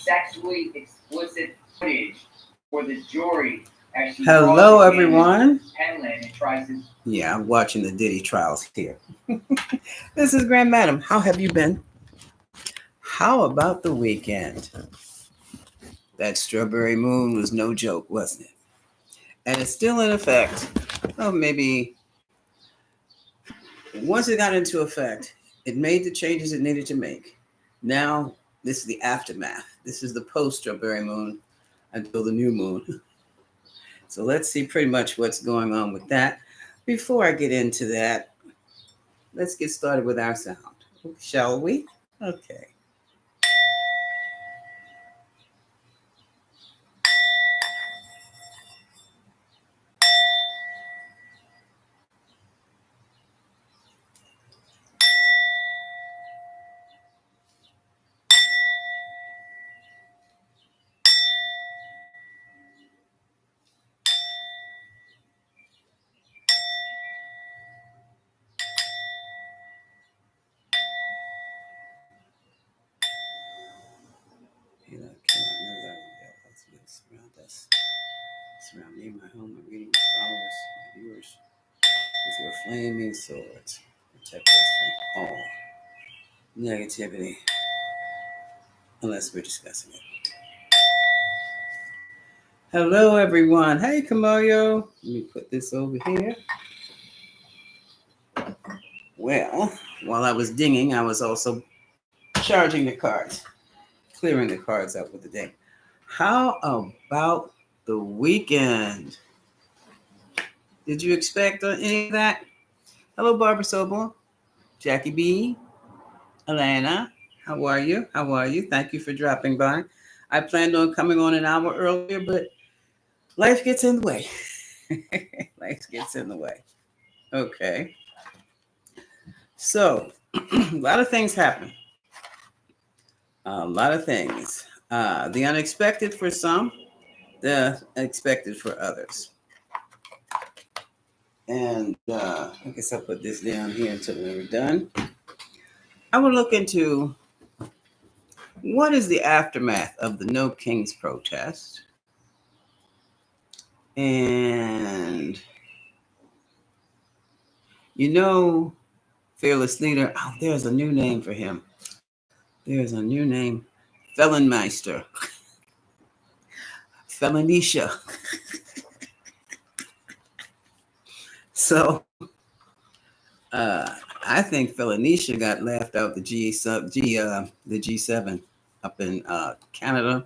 sexually explicit footage for the jury as she Hello, everyone. Penland and tries to. Yeah, I'm watching the Diddy trials here. This is Grand Madam. How have you been? How about the weekend? That strawberry moon was no joke, wasn't it? And it's still in effect. Oh, maybe once it got into effect, it made the changes it needed to make. Now, this is the aftermath. This is the post-strawberry moon until the new moon. So let's see pretty much what's going on with that. Before I get into that, let's get started with our sound, shall we? Okay. Surround me, my home, my reading, my followers, my viewers, with your flaming swords. Protect us from all negativity, unless we're discussing it. Hello, everyone. Hey, Kamoyo. Let me put this over here. Well, while I was dinging, I was also charging the cards, clearing the cards up with the day. How about the weekend? Did you expect any of that? Hello, Barbara Sobel, Jackie B, Alana. How are you? How are you? Thank you for dropping by. I planned on coming on an hour earlier, but life gets in the way. Life gets in the way. Okay. So, a lot of things happen. A lot of things. The unexpected for some, the expected for others. And I guess I'll put this down here until we're done. I will look into what is the aftermath of the No Kings protest. And, you know, fearless leader, oh, there's a new name for him. There's a new name, Felonmeister. Felonisha. So, I think Felonisha got laughed out the G7 up in Canada.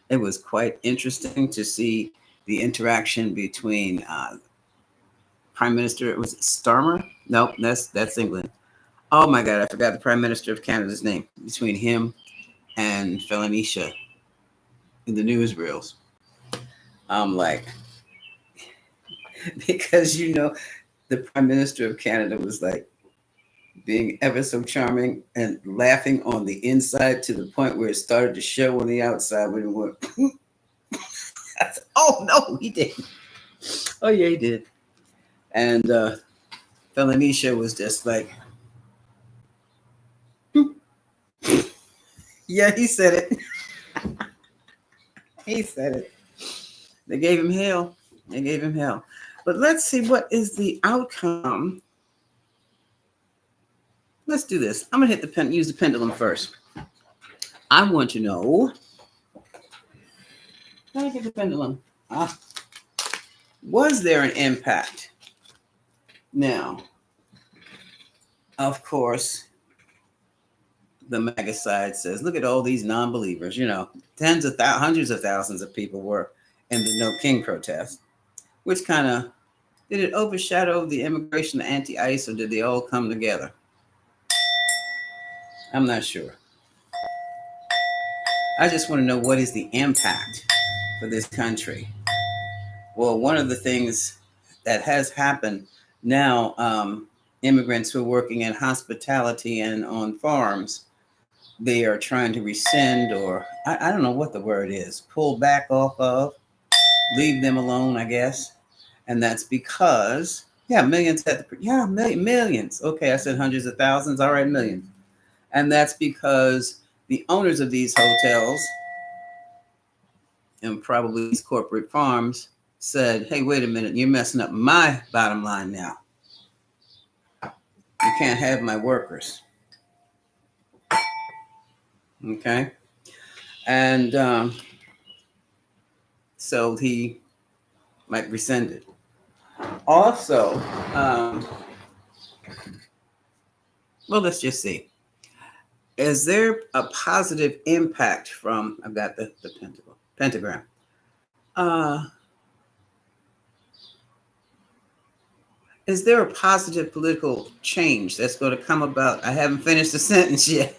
It was quite interesting to see the interaction between Prime Minister, was it Starmer? Nope, that's England. Oh my God, I forgot the Prime Minister of Canada's name. Between him and Felonisha in the newsreels. I'm like, because the Prime Minister of Canada was like being ever so charming and laughing on the inside to the point where it started to show on the outside when it went. I said, oh no, he didn't. Oh yeah, he did. And Felonisha was just like, yeah, he said it. He said it. They gave him hell. But let's see what is the outcome. Let's do this. I'm gonna use the pendulum first. I want to know. Let me get the pendulum. Was there an impact? Now, of course, the MAGA side says, look at all these non-believers. Hundreds of thousands of people were in the No King protest, which kind of, did it overshadow the immigration, the anti-ICE, or did they all come together? I'm not sure. I just want to know, what is the impact for this country? Well, one of the things that has happened now, immigrants who are working in hospitality and on farms, they are trying to rescind, or I don't know what the word is, pull back off of, leave them alone, I guess. And that's because, millions. Okay, I said hundreds of thousands. All right, millions. And that's because the owners of these hotels and probably these corporate farms said, hey, wait a minute, you're messing up my bottom line now. You can't have my workers. Okay. And so he might rescind it. Also, well, let's just see. Is there a positive impact from, I've got the pentagram. Is there a positive political change that's going to come about? I haven't finished the sentence yet.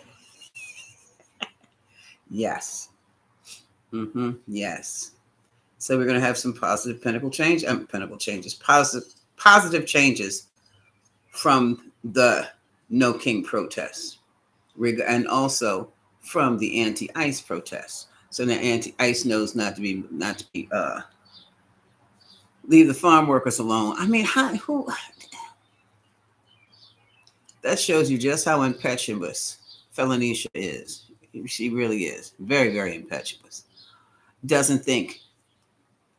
Yes. Yes. So we're going to have some positive pinnacle changes, positive changes from the No King protests, and also from the anti-ICE protests. So the anti-ICE knows not to be leave the farm workers alone. I mean, who? That shows you just how impetuous Felicia is. She really is very, very impetuous. Doesn't think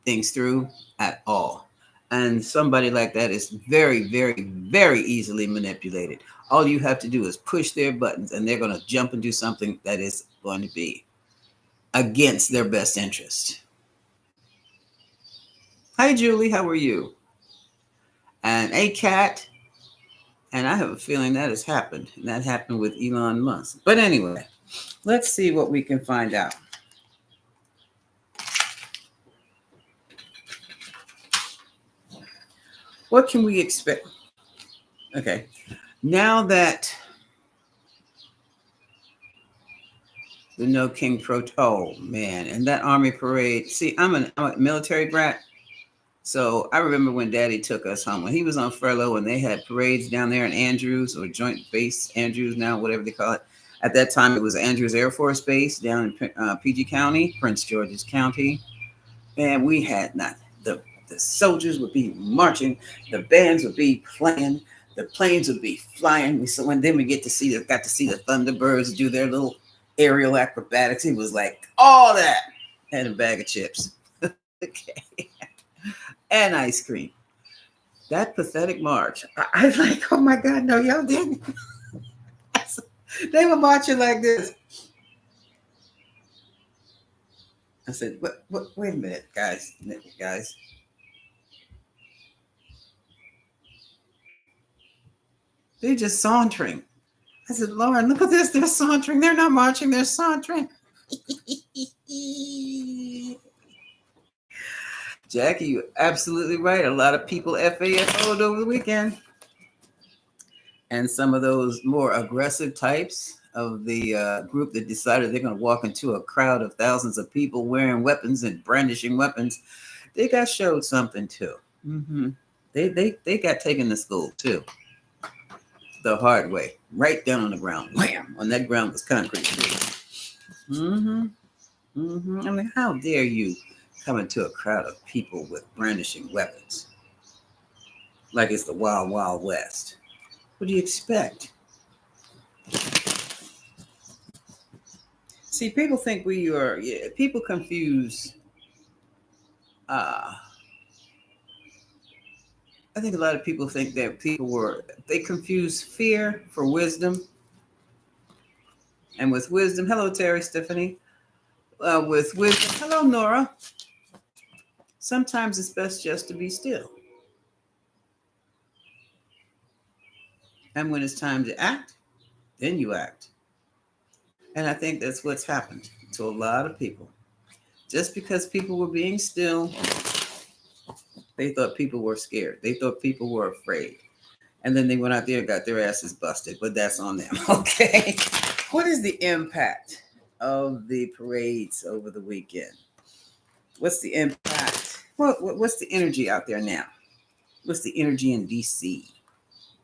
things through at all. And somebody like that is very, very, very easily manipulated. All you have to do is push their buttons and they're going to jump and do something that is going to be against their best interest. Hi, Julie. How are you? And ACAT. And I have a feeling that has happened. And that happened with Elon Musk. But anyway, let's see what we can find out. What can we expect? Okay. Now that the No King oh man, and that army parade. See, I'm a military brat. So I remember when Daddy took us home when he was on furlough and they had parades down there in Andrews or Joint Base Andrews now, whatever they call it. At that time, it was Andrews Air Force Base down in PG County, Prince George's County. And we had not the soldiers would be marching, the bands would be playing, the planes would be flying. So when then we got to see the Thunderbirds do their little aerial acrobatics. It was like all that and a bag of chips. Okay. And ice cream. That pathetic march. I was like, oh my God, no, y'all didn't. They were marching like this. I said, wait a minute, guys. They're just sauntering. I said, Lauren, look at this. They're sauntering. They're not marching. They're sauntering. Jackie, you're absolutely right. A lot of people FAFO'd over the weekend. And some of those more aggressive types of the group that decided they're going to walk into a crowd of thousands of people wearing weapons and brandishing weapons, they got showed something too. They got taken to school too. The hard way, right down on the ground. Wham! On that ground was concrete. I mean, how dare you come into a crowd of people with brandishing weapons like it's the Wild Wild West? What do you expect? See, people think people confuse. I think a lot of people think that they confuse fear for wisdom. And with wisdom, hello, Terry, Stephanie. With wisdom, hello, Nora. Sometimes it's best just to be still. And when it's time to act, then you act. And I think that's what's happened to a lot of people. Just because people were being still, they thought people were scared. They thought people were afraid. And then they went out there and got their asses busted. But that's on them. Okay. What is the impact of the parades over the weekend? What's the impact? What's the energy out there now? What's the energy in D.C.?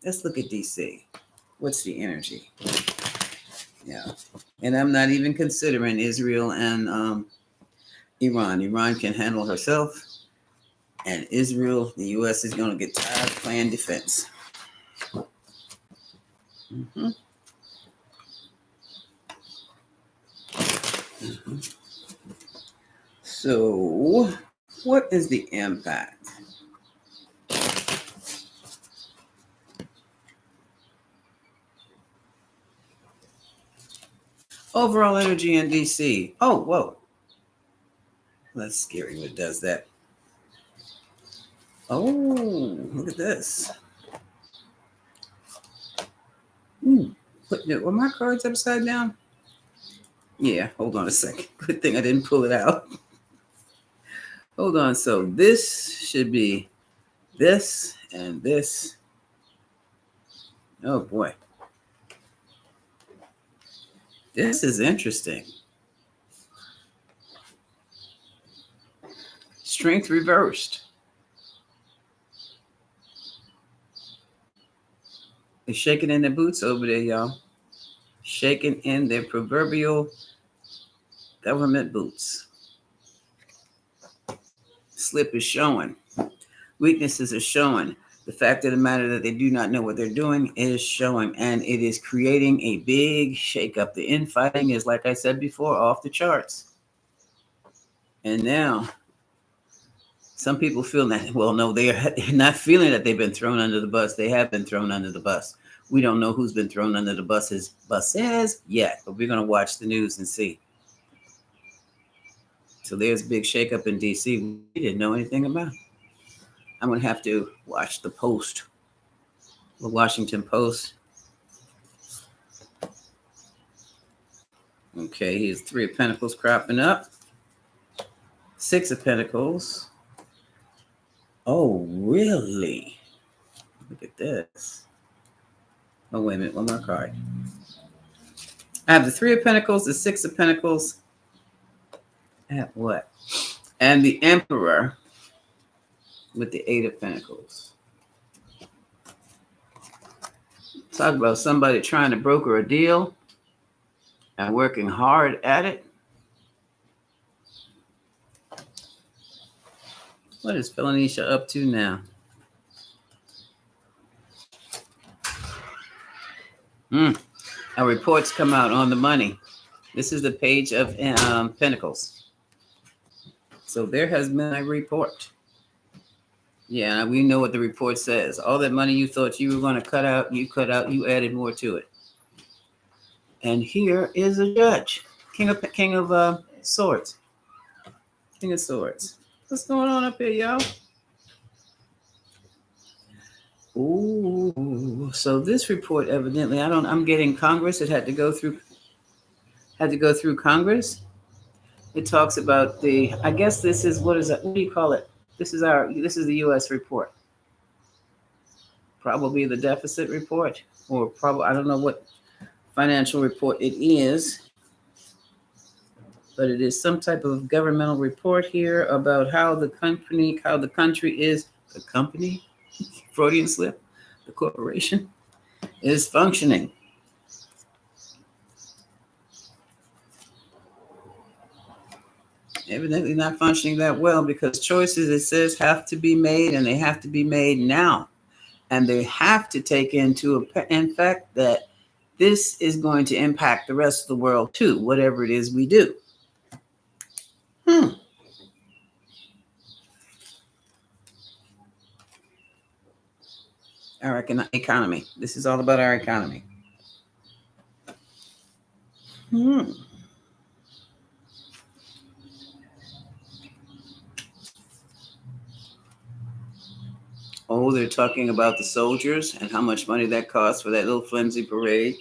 Let's look at D.C. What's the energy? Yeah. And I'm not even considering Israel and Iran. Iran can handle herself. And Israel, the U.S. is going to get tired of playing defense. So, what is the impact? Overall energy in DC. Oh, whoa. That's scary when it does that. Oh, look at this. Were my cards upside down? Yeah, hold on a second. Good thing I didn't pull it out. Hold on. So this should be this and this. Oh boy. This is interesting. Strength reversed. They're shaking in their boots over there, y'all. Shaking in their proverbial government boots. Slip is showing. Weaknesses are showing. The fact of the matter that they do not know what they're doing is showing, and it is creating a big shakeup. The infighting is, like I said before, off the charts. And now, some people feel that, well, no, they're not feeling that they've been thrown under the bus. They have been thrown under the bus. We don't know who's been thrown under the buses yet, but we're going to watch the news and see. So there's a big shakeup in D.C. we didn't know anything about. I'm going to have to watch the Post, the Washington Post. Okay, here's 3 of Pentacles cropping up. 6 of Pentacles. Oh, really? Look at this. Oh, wait a minute. One more card. I have the 3 of Pentacles, the 6 of Pentacles. At what? And the Emperor with the 8 of Pentacles. Talk about somebody trying to broker a deal and working hard at it. What is Felicia up to now? Our reports come out on the money. This is the page of Pentacles. So there has been a report. Yeah, we know what the report says. All that money you thought you were going to cut out, you added more to it. And here is a judge. King of Swords. King of Swords. What's going on up here, y'all? Ooh, so this report evidently, I'm getting Congress. It had to go through Congress. It talks about I guess this is, what do you call it? This is the U.S. report. Probably the deficit report, or probably, I don't know what financial report it is, but it is some type of governmental report here about how the country is, the company, Freudian slip, the corporation is functioning. Evidently not functioning that well, because choices, it says, have to be made, and they have to be made now. And they have to take into fact that this is going to impact the rest of the world too, whatever it is we do. Our economy. This is all about our economy. Oh, they're talking about the soldiers and how much money that costs for that little flimsy parade.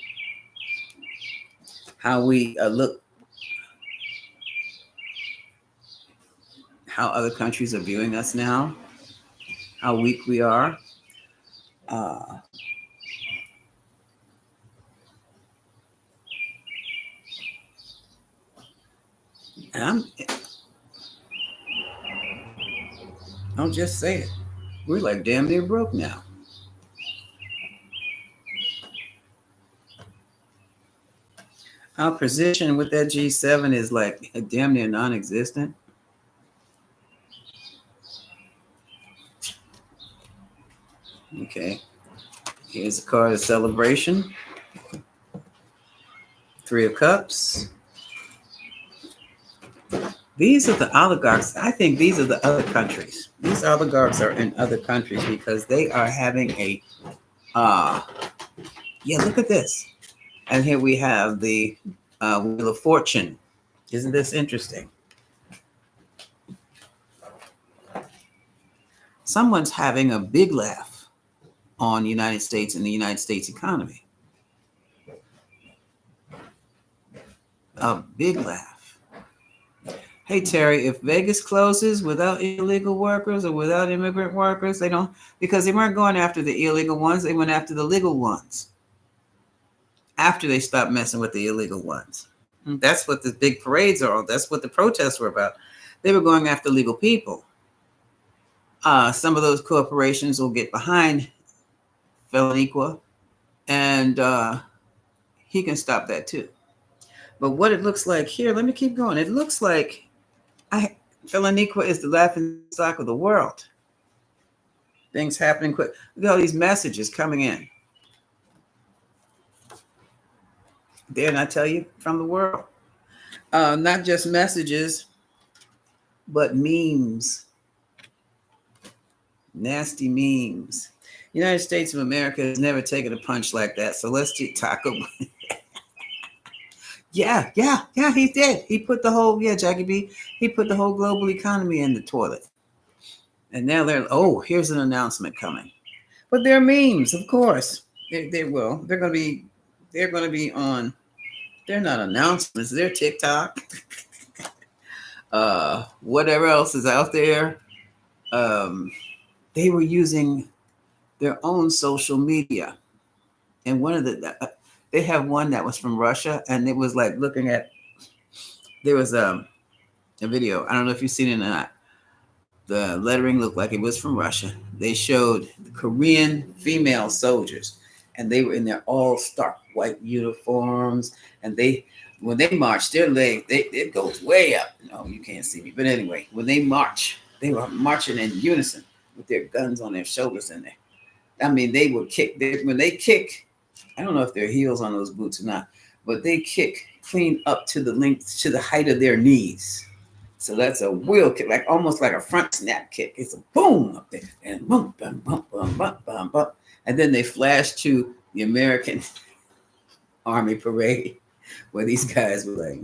How we look, how other countries are viewing us now, how weak we are. And I'll just say it. We're like damn near broke now. Our position with that G7 is like damn near non-existent. Okay. Here's a card of celebration. 3 of Cups. These are the oligarchs. I think these are the other countries. These oligarchs are in other countries because they are having a, uh, yeah, look at this. And here we have the Wheel of Fortune. Isn't this interesting? Someone's having a big laugh on the United States and the United States economy. A big laugh. Hey, Terry, if Vegas closes without illegal workers or without immigrant workers, they don't, because they weren't going after the illegal ones, they went after the legal ones after they stopped messing with the illegal ones. That's what the big parades are. That's what the protests were about. They were going after legal people. Some of those corporations will get behind Feloniqua, and he can stop that too. But what it looks like here, let me keep going. It looks like Feloniqua is the laughing stock of the world. Things happening quick. Look at all these messages coming in. Didn't I tell you, from the world? Not just messages, but memes. Nasty memes. United States of America has never taken a punch like that. So let's do Taco. Yeah, he did. He put the whole, Jackie B, he put the whole global economy in the toilet. And now here's an announcement coming. But they're memes, of course. They will. They're going to be on, they're not announcements, they're TikTok. Whatever else is out there. They were using their own social media. And one of they have one that was from Russia, and it was like there was a video. I don't know if you've seen it or not. The lettering looked like it was from Russia. They showed the Korean female soldiers, and they were in their all stark white uniforms. And when they march, their leg, it goes way up. No, you can't see me. But anyway, when they march, they were marching in unison with their guns on their shoulders in there. I mean, they would kick. When they kick, I don't know if there are heels on those boots or not, but they kick clean up to the height of their knees. So that's a wheel kick, like almost like a front snap kick. It's a boom up there, and bump, bump, bump, bump, bump, bump, bump. And then they flash to the American Army parade, where these guys were like,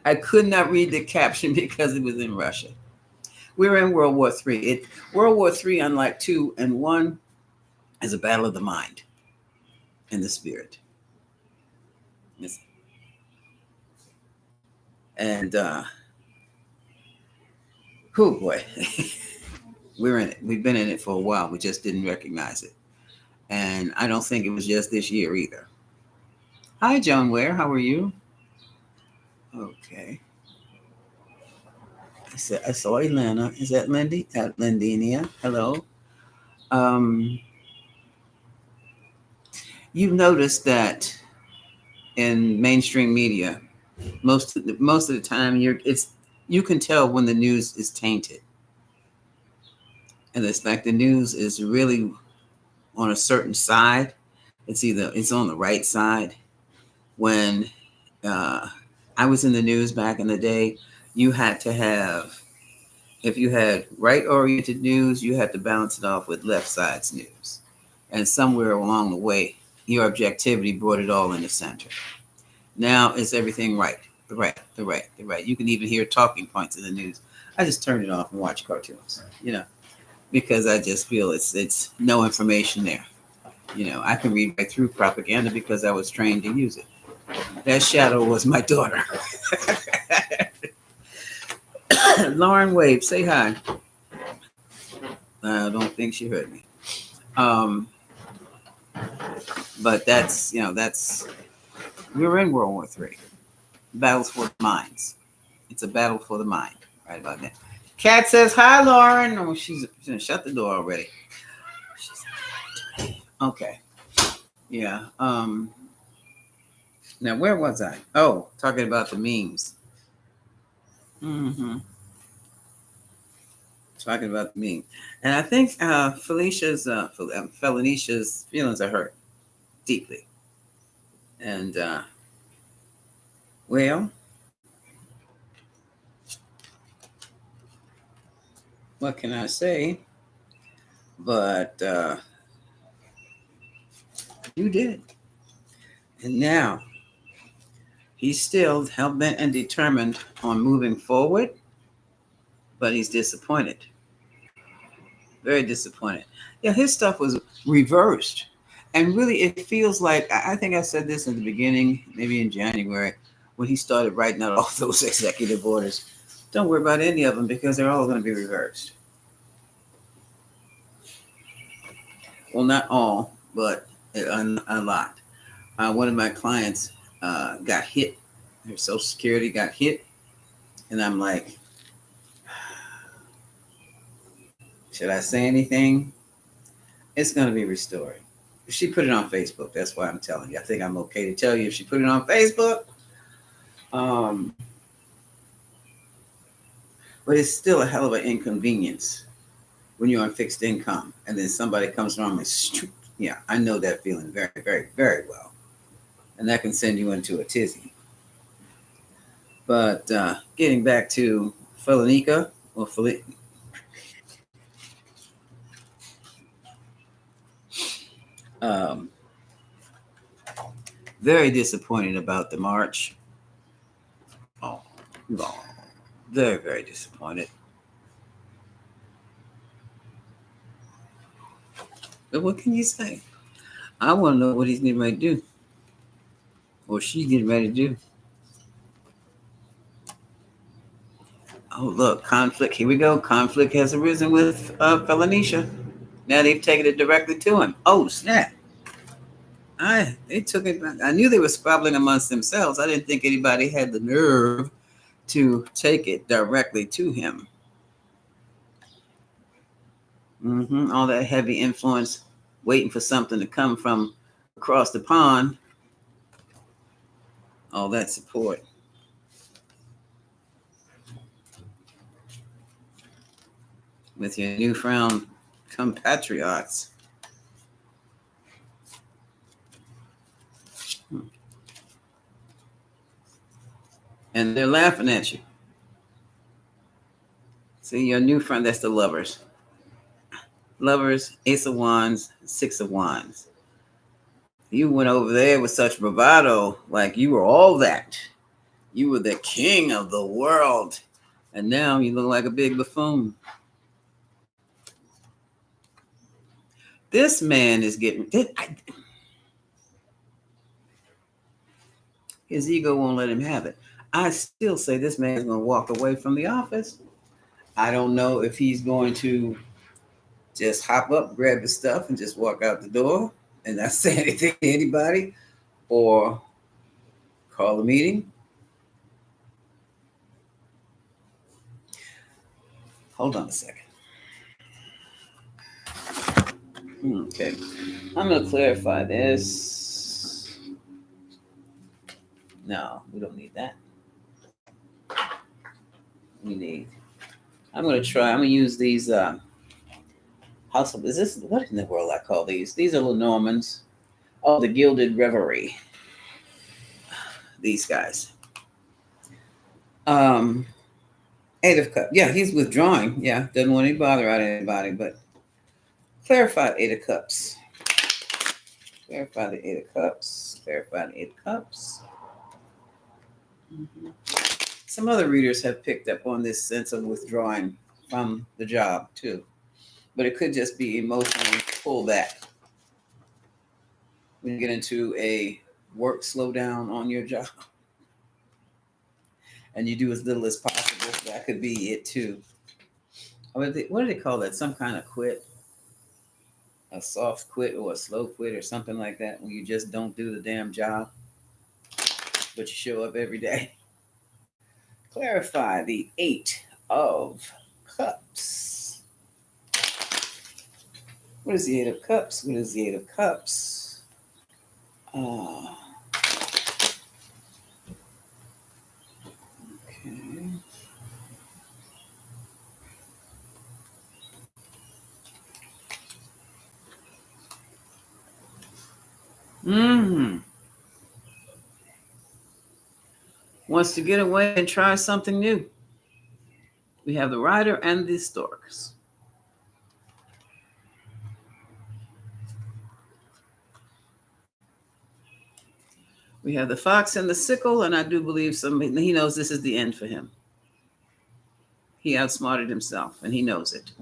I could not read the caption because it was in Russia. We're in World War III. World War III, unlike 2 and 1, is a battle of the mind and the spirit. And, oh boy, we're in it. We've been in it for a while. We just didn't recognize it. And I don't think it was just this year either. Hi, Joan Ware. How are you? Okay. I saw Elena. Is that Lindy? Lindinia. Hello. You've noticed that in mainstream media, most of the time you can tell when the news is tainted. And it's like the news is really on a certain side. It's on the right side. When I was in the news back in the day, you had to have, if you had right-oriented news, you had to balance it off with left side's news. And somewhere along the way, your objectivity brought it all in the center. Now it's everything right. The right. You can even hear talking points in the news. I just turned it off and watch cartoons, because I just feel it's no information there. I can read right through propaganda because I was trained to use it. That shadow was my daughter. Lauren Wave, say hi. I don't think she heard me. But that's we're in World War III. Battles for the minds. It's a battle for the mind. Right about that. Kat says hi, Lauren. Oh, she's shut the door already. Okay. Yeah. Now, where was I? Oh, talking about the memes. Talking about the meme. And I think Felicia's feelings are hurt deeply. And Well, what can I say? But you did. And now he's still hell bent and determined on moving forward, but he's disappointed. Very disappointed. Yeah, his stuff was reversed. And really, it feels like I think I said this in the beginning, maybe in January, when he started writing out all those executive orders. Don't worry about any of them because they're all going to be reversed. Well, not all, but a lot. One of my clients got hit. Her Social Security got hit. And I'm like, should I say anything? It's going to be restored. She put it on Facebook. That's why I'm telling you. I think I'm okay to tell you if she put it on Facebook. But it's still a hell of an inconvenience when you're on fixed income and then somebody comes along and yeah, I know that feeling very, very, very well. And that can send you into a tizzy. But getting back to Felinica, or um, very disappointed about the march. Oh, no. Very, very disappointed. But what can you say? I want to know what he's getting ready to do. Or she's getting ready to do. Oh, look, conflict. Here we go. Conflict has arisen with Felicia. Now they've taken it directly to him. Oh, snap. They took it back. I knew they were squabbling amongst themselves. I didn't think anybody had the nerve to take it directly to him. All that heavy influence, waiting for something to come from across the pond. All that support. With your newfound compatriots. And they're laughing at you. See, your new friend, that's the lovers. Lovers, Ace of Wands, Six of Wands. You went over there with such bravado, like you were all that. You were the king of the world. And now you look like a big buffoon. This man is getting... His ego won't let him have it. I still say this man is going to walk away from the office. I don't know if he's going to just hop up, grab his stuff, and just walk out the door and not say anything to anybody, or call a meeting. Hold on a second. Okay. I'm going to clarify this. No, we don't need that. I'm going to use these house of, is this, what in the world I call these? These are Lenormands. Oh, the Gilded Reverie. These guys. Eight of Cups. Yeah, he's withdrawing. Yeah, doesn't want any bother out of anybody, but clarify Eight of Cups. Clarify the Eight of Cups. Clarify the Eight of Cups. Some other readers have picked up on this sense of withdrawing from the job too, but it could just be emotionally pull back when you get into a work slowdown on your job, and you do as little as possible. That could be it too. What do they call that? Some kind of quit, a soft quit or a slow quit or something like that, when you just don't do the damn job, but you show up every day. Clarify the Eight of Cups. What is the Eight of Cups? What is the Eight of Cups? Okay. wants to get away and try something new. We have the rider and the storks. We have the fox and the sickle, and I do believe he knows this is the end for him. He outsmarted himself, and he knows it.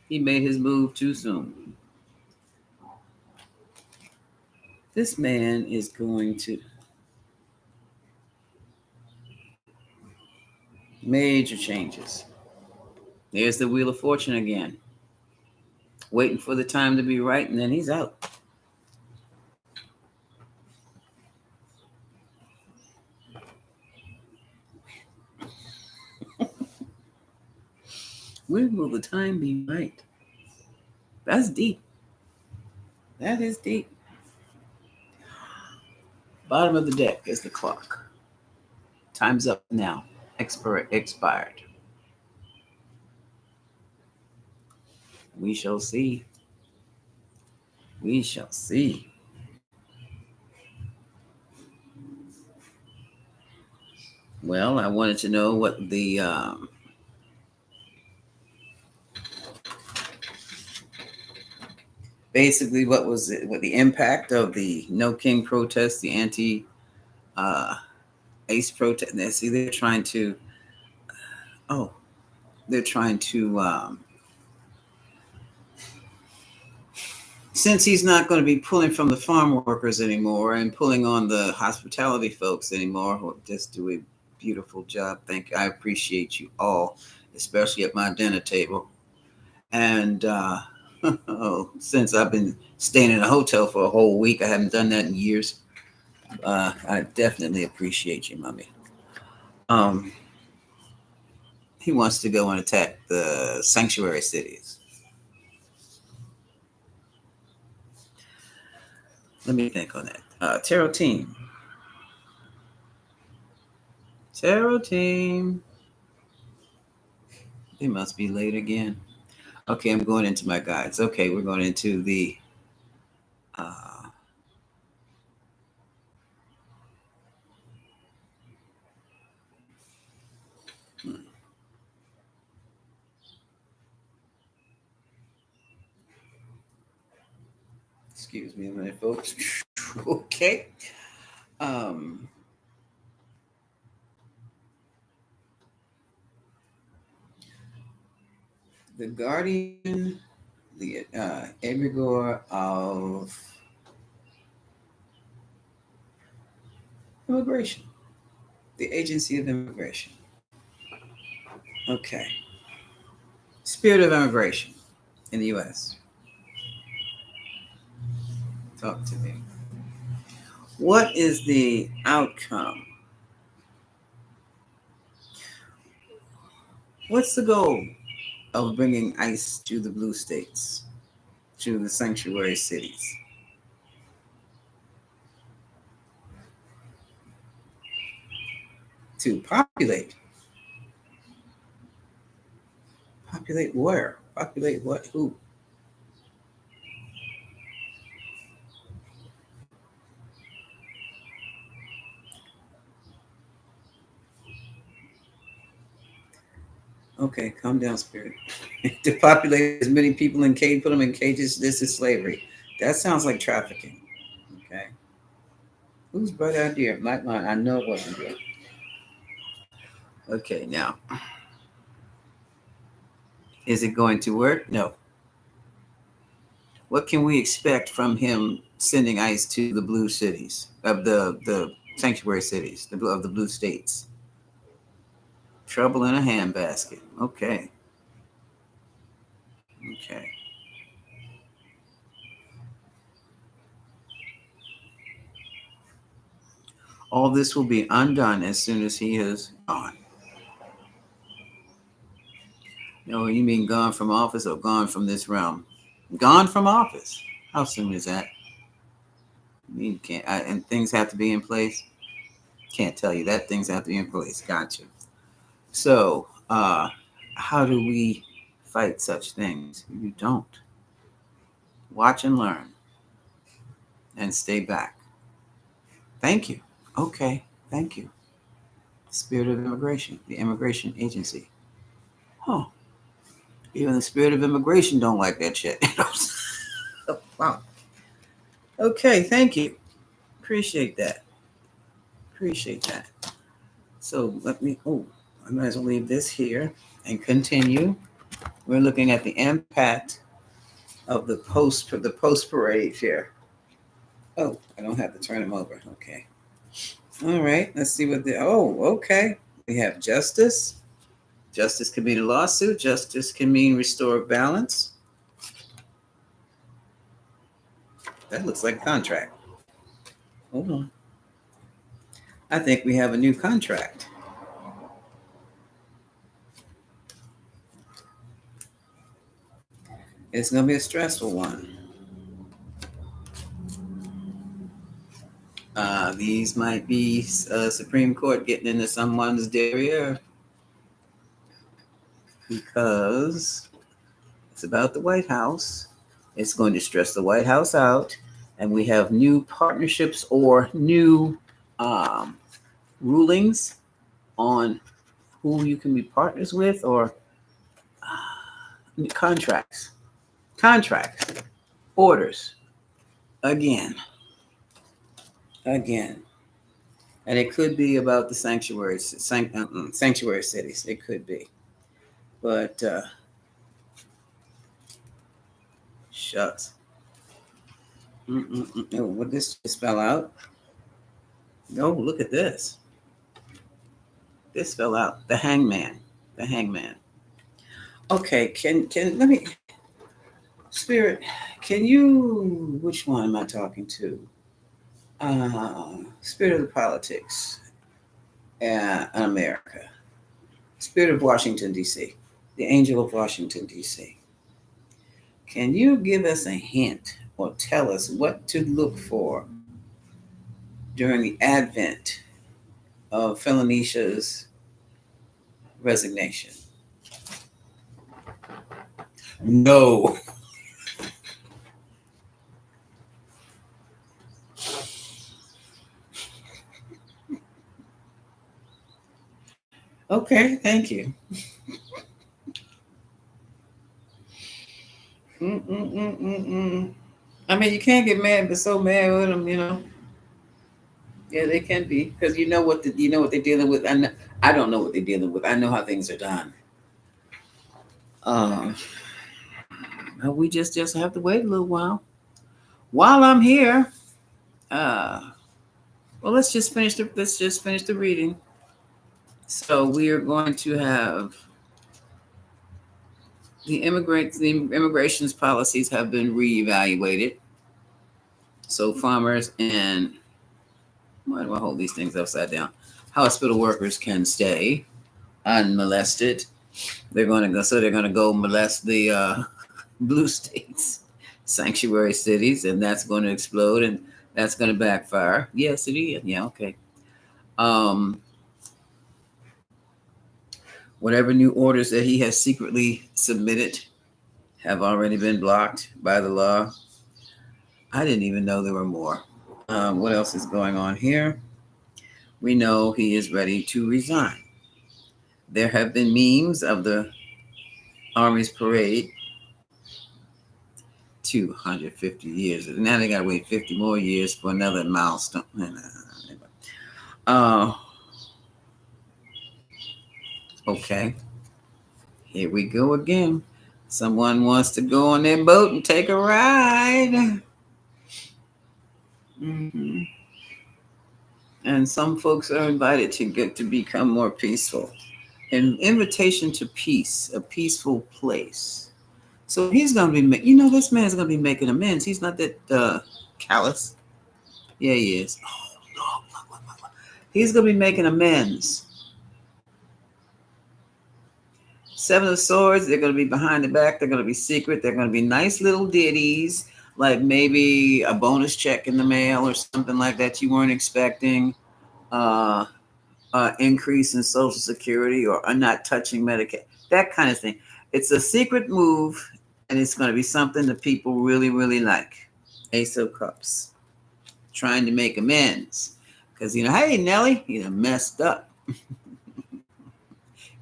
He made his move too soon. This man is going to major changes. There's the Wheel of Fortune again. Waiting for the time to be right, and then he's out. When will the time be right? That's deep. That is deep. Bottom of the deck is the clock. Time's up now. Expired. We shall see. We shall see. Well, I wanted to know what the basically what was it, what the impact of the No King protest, the anti ACE protest. See, they're trying to since he's not going to be pulling from the farm workers anymore and pulling on the hospitality folks anymore, who just do a beautiful job. Thank you. I appreciate you all, especially at my dinner table. And since I've been staying in a hotel for a whole week, I haven't done that in years. I definitely appreciate you, mommy. He wants to go and attack the sanctuary cities. Let me think on that. Tarot team. They must be late again. Okay, I'm going into my guides. Okay, we're going into the excuse me a minute, folks. Okay. The guardian, the egregore of immigration, the agency of immigration. Okay. Spirit of immigration in the U.S. Talk to me. What is the outcome? What's the goal of bringing ICE to the blue states, to the sanctuary cities? To populate. Populate where? Populate what? Who? Okay, calm down, spirit. To populate as many people in cages, put them in cages. This is slavery. That sounds like trafficking. Okay. Whose bright idea? Mine. I know it wasn't good. Okay, now. Is it going to work? No. What can we expect from him sending ICE to the blue cities, of the sanctuary cities, of the blue states? Trouble in a handbasket. Okay. Okay. All this will be undone as soon as he is gone. No, you mean gone from office or gone from this realm? Gone from office. How soon is that? I mean, and things have to be in place. Can't tell you that. Things have to be in place. Gotcha. So, how do we fight such things? You don't. Watch and learn, and stay back. Thank you. Okay. Thank you. Spirit of immigration, the immigration agency. Huh. Even the spirit of immigration don't like that shit. Wow. Okay, thank you. Appreciate that. Appreciate that. So I might as well leave this here and continue. We're looking at the impact of the post parade here. Oh, I don't have to turn them over. Okay. All right. Let's see what okay. We have justice. Justice can mean a lawsuit. Justice can mean restore balance. That looks like a contract. Hold on. I think we have a new contract. It's going to be a stressful one. These might be Supreme Court getting into someone's derriere because it's about the White House. It's going to stress the White House out, and we have new partnerships or new rulings on who you can be partners with or contracts, orders, again. And it could be about the sanctuary cities. It could be. But shucks. Oh, what this just fell out? No, look at this. This fell out. The hangman. Okay, can let me Spirit, can you which one am I talking to? Spirit of the politics in America. Spirit of Washington D.C. The angel of Washington D.C. Can you give us a hint or tell us what to look for during the advent of Felonicia's resignation? No. Okay, thank you. I mean, you can't get mad, but so mad with them, Yeah, they can be because you know what they're dealing with. I don't know what they're dealing with. I know how things are done. We just have to wait a little while. While I'm here, well, let's just finish the reading. So we are going to have the immigration's policies have been reevaluated. So farmers and why do I hold these things upside down? Hospital workers can stay unmolested. They're going to go molest the blue states, sanctuary cities, and that's going to explode and that's going to backfire. Yes, it is. Yeah, okay. Whatever new orders that he has secretly submitted have already been blocked by the law. I didn't even know there were more. What else is going on here? We know he is ready to resign. There have been memes of the Army's parade. 250 years. Now they got to wait 50 more years for another milestone. Okay. Here we go again. Someone wants to go on their boat and take a ride. Mm-hmm. And some folks are invited to get to become more peaceful. An invitation to peace, a peaceful place. So he's going to be, this man's going to be making amends. He's not that callous. Yeah, he is. Oh, no. He's going to be making amends. Seven of Swords, they're going to be behind the back. They're going to be secret. They're going to be nice little ditties, like maybe a bonus check in the mail or something like that you weren't expecting. Increase in Social Security or not touching Medicaid, that kind of thing. It's a secret move, and it's going to be something that people really, really like. Ace of Cups, trying to make amends. Because, hey, Nelly, you messed up.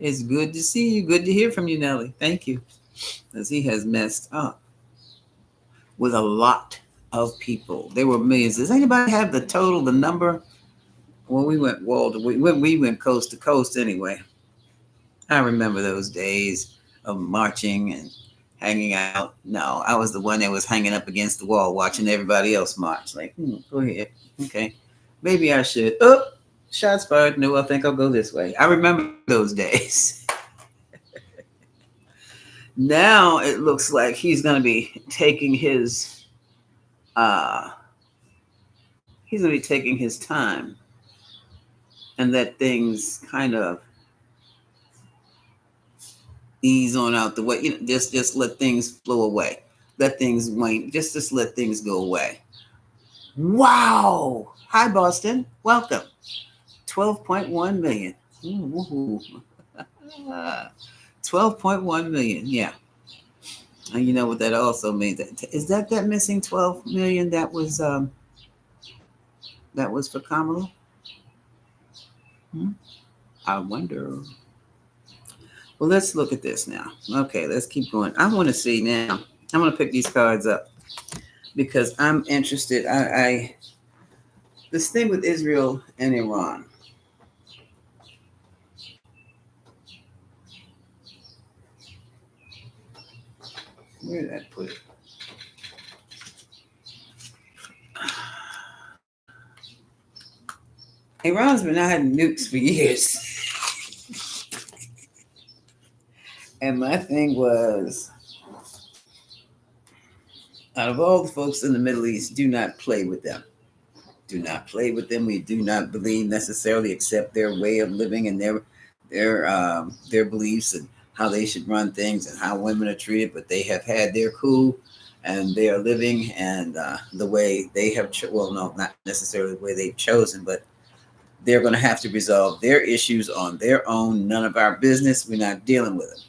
It's good to see you. Good to hear from you, Nelly. Thank you. Because he has messed up with a lot of people. There were millions. Does anybody have the total, the number? Well, we went we went coast to coast anyway. I remember those days of marching and hanging out. No, I was the one that was hanging up against the wall watching everybody else march. Like, go ahead. Okay. Maybe I should. Oh, shots fired. No, I think I'll go this way. I remember those days. Now it looks like he's going to be taking uh his time and let things kind of ease on out the way. Just let things flow away. Let things wane. Just let things go away. Wow. Hi, Boston. Welcome. 12.1 million. Ooh. 12.1 million. Yeah. And you know what that also means? Is that missing 12 million that was for Kamala? I wonder. Well, let's look at this now. Okay, let's keep going. I want to see now. I'm going to pick these cards up because I'm interested. This thing with Israel and Iran. Where did I put it? Iran's been out having nukes for years. And my thing was, out of all the folks in the Middle East, do not play with them. Do not play with them. We do not believe necessarily accept their way of living and their beliefs and how they should run things and how women are treated. But they have had their coup and they are living and the way they have, well, no, not necessarily the way they've chosen, but they're going to have to resolve their issues on their own. None of our business. We're not dealing with them.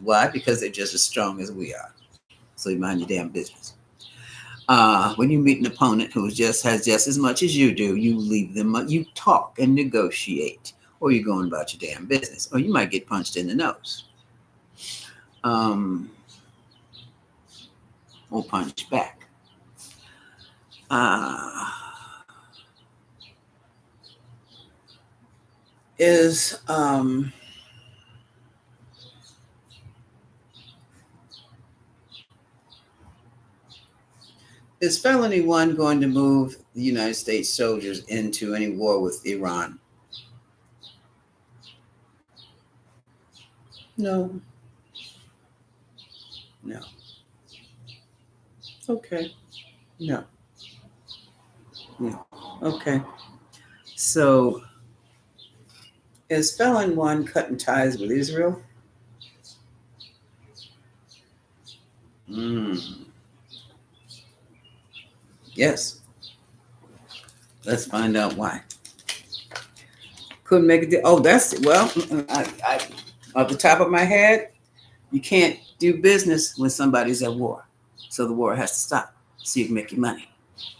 Why? Because they're just as strong as we are. So you mind your damn business. When you meet an opponent who has just as much as you do, you leave them. You talk and negotiate, or you're going about your damn business, or you might get punched in the nose, or punched back. Is Felony One going to move the United States soldiers into any war with Iran? No. No. Okay. No. No. Okay. So, is Felon One cutting ties with Israel? Yes. Let's find out why. Couldn't make a deal. Oh, that's well. I off the top of my head, you can't do business when somebody's at war. So the war has to stop so you can make your money.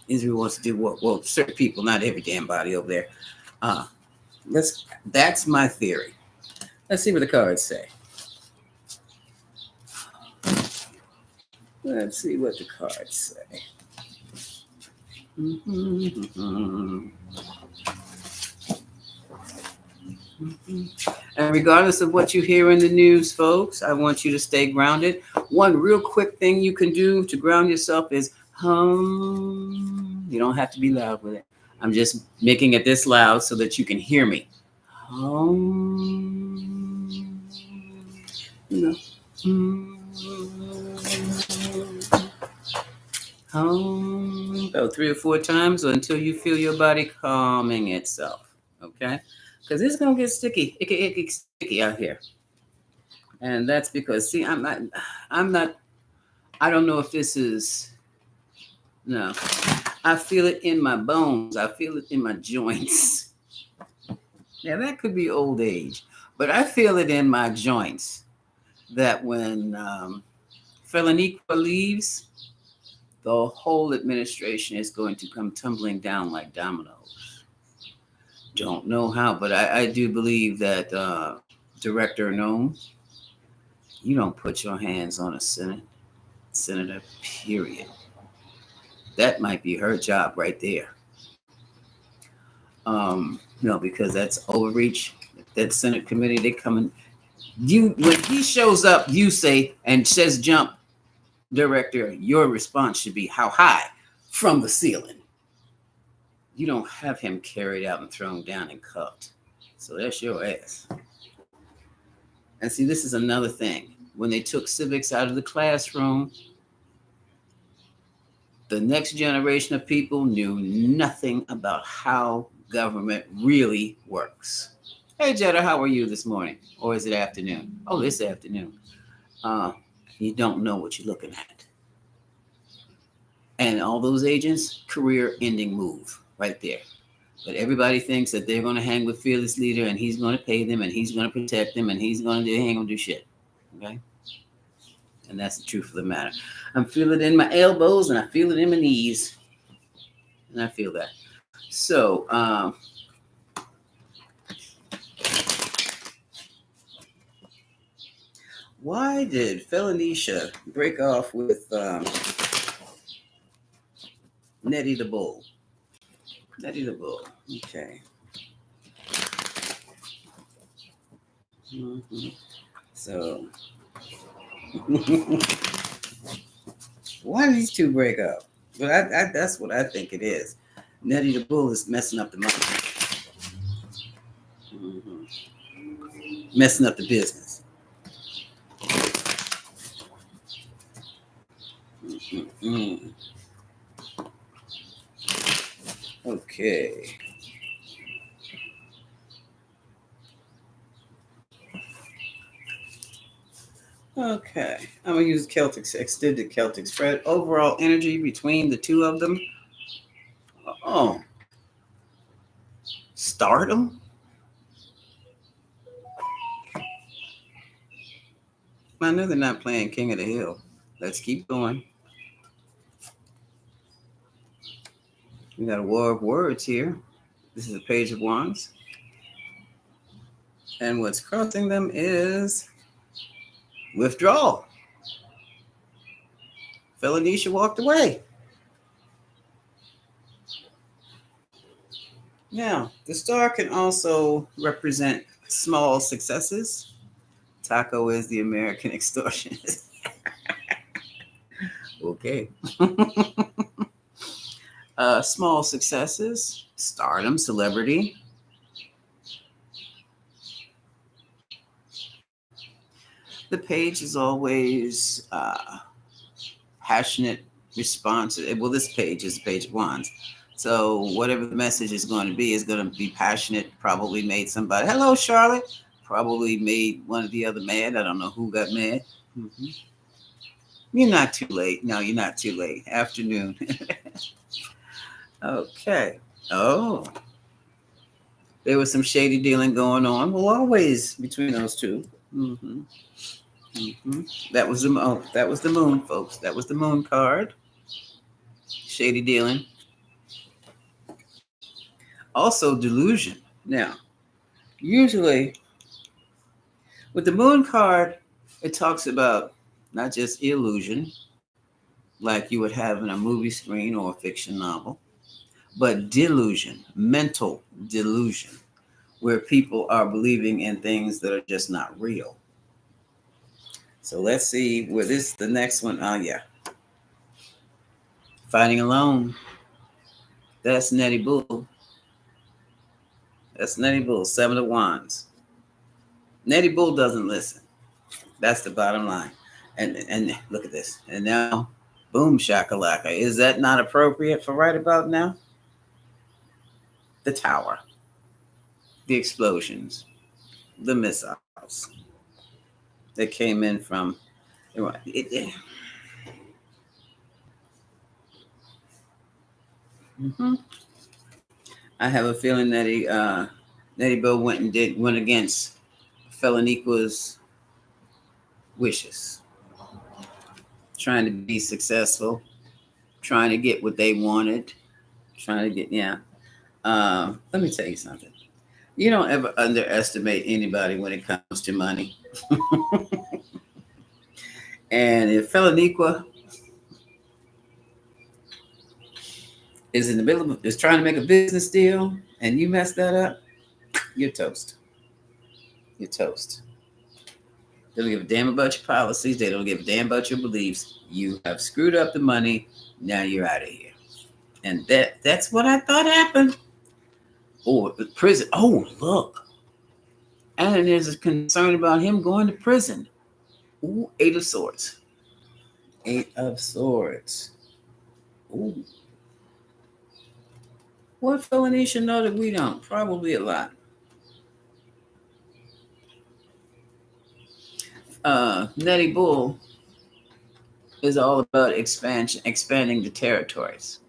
Israel wants to do war. Well, certain people, not every damn body over there. That's my theory. Let's see what the cards say. Let's see what the cards say. And regardless of what you hear in the news, folks, I want you to stay grounded. One real quick thing you can do to ground yourself is hum. You don't have to be loud with it. I'm just making it this loud so that you can hear me. Hum. You know. Hum. About 3 or 4 times until you feel your body calming itself. Okay? Because it's going to get sticky. It get sticky out here. And that's because, see, I'm not, I don't know if this is, no. I feel it in my bones. I feel it in my joints. Now, that could be old age. But I feel it in my joints that when Feloniqua leaves, the whole administration is going to come tumbling down like dominoes. Don't know how, but I do believe that director known, you don't put your hands on a senator, period. That might be her job right there. Because that's overreach. That Senate committee, they come in. When he shows up, you say and says jump, director, your response should be how high from the ceiling. You don't have him carried out and thrown down and cuffed. So that's your ass. And see, this is another thing. When they took civics out of the classroom, the next generation of people knew nothing about how government really works. Hey, Jetta, how are you this morning? Or is it afternoon? Oh, this afternoon. You don't know what you're looking at. And all those agents, career-ending move right there. But everybody thinks that they're going to hang with fearless leader and he's going to pay them and he's going to protect them and he ain't going to do shit. Okay? And that's the truth of the matter. I feel it in my elbows and I feel it in my knees. And I feel that. So, why did Felicia break off with Nutty the Bull? Nutty the Bull. Okay. Mm-hmm. So, why did these two break up? Well, that's what I think it is. Nutty the Bull is messing up the money. Mm-hmm. Messing up the business. Mm-hmm. Okay. Okay. I'm going to use extended Celtic spread. Overall energy between the two of them. Oh. Stardom? I know they're not playing King of the Hill. Let's keep going. We got a war of words here. This is a page of wands. And what's crossing them is withdrawal. Felicia walked away. Now, the star can also represent small successes. Taco is the American extortionist. Okay. Small successes, stardom, celebrity. The page is always passionate response. Well, this page is the page of wands. So whatever the message is going to be passionate. Probably made somebody. Hello, Charlotte. Probably made one of the other mad. I don't know who got mad. Mm-hmm. You're not too late. No, you're not too late. Afternoon. Okay. Oh. There was some shady dealing going on. Well, always between those two. Mm-hmm. Mm-hmm. That was the moon, folks. That was the moon card. Shady dealing. Also delusion. Now, usually with the moon card, it talks about not just illusion, like you would have in a movie screen or a fiction novel, but delusion, mental delusion, where people are believing in things that are just not real. So let's see where the next one. Oh, yeah. Fighting alone. That's Nutty Bull. That's Nutty Bull, 7 of Wands. Nutty Bull doesn't listen. That's the bottom line. And look at this. And now, boom, shakalaka. Is that not appropriate for right about now? The tower. The explosions. The missiles that came in from Mm-hmm. I have a feeling that Nutty Bull went against Feloniqua's wishes, trying to be successful, trying to get what they wanted, trying to get Let me tell you something. You don't ever underestimate anybody when it comes to money. And if Felaniqua is in the middle of is trying to make a business deal and you mess that up, you're toast. You're toast. They don't give a damn about your policies. They don't give a damn about your beliefs. You have screwed up the money. Now you're out of here. And that's what I thought happened. Oh, prison. Oh, look. And there's a concern about him going to prison. Ooh, 8 of Swords. 8 of Swords. Ooh. What felony should know that we don't? Probably a lot. Nutty Bull is all about expanding the territories.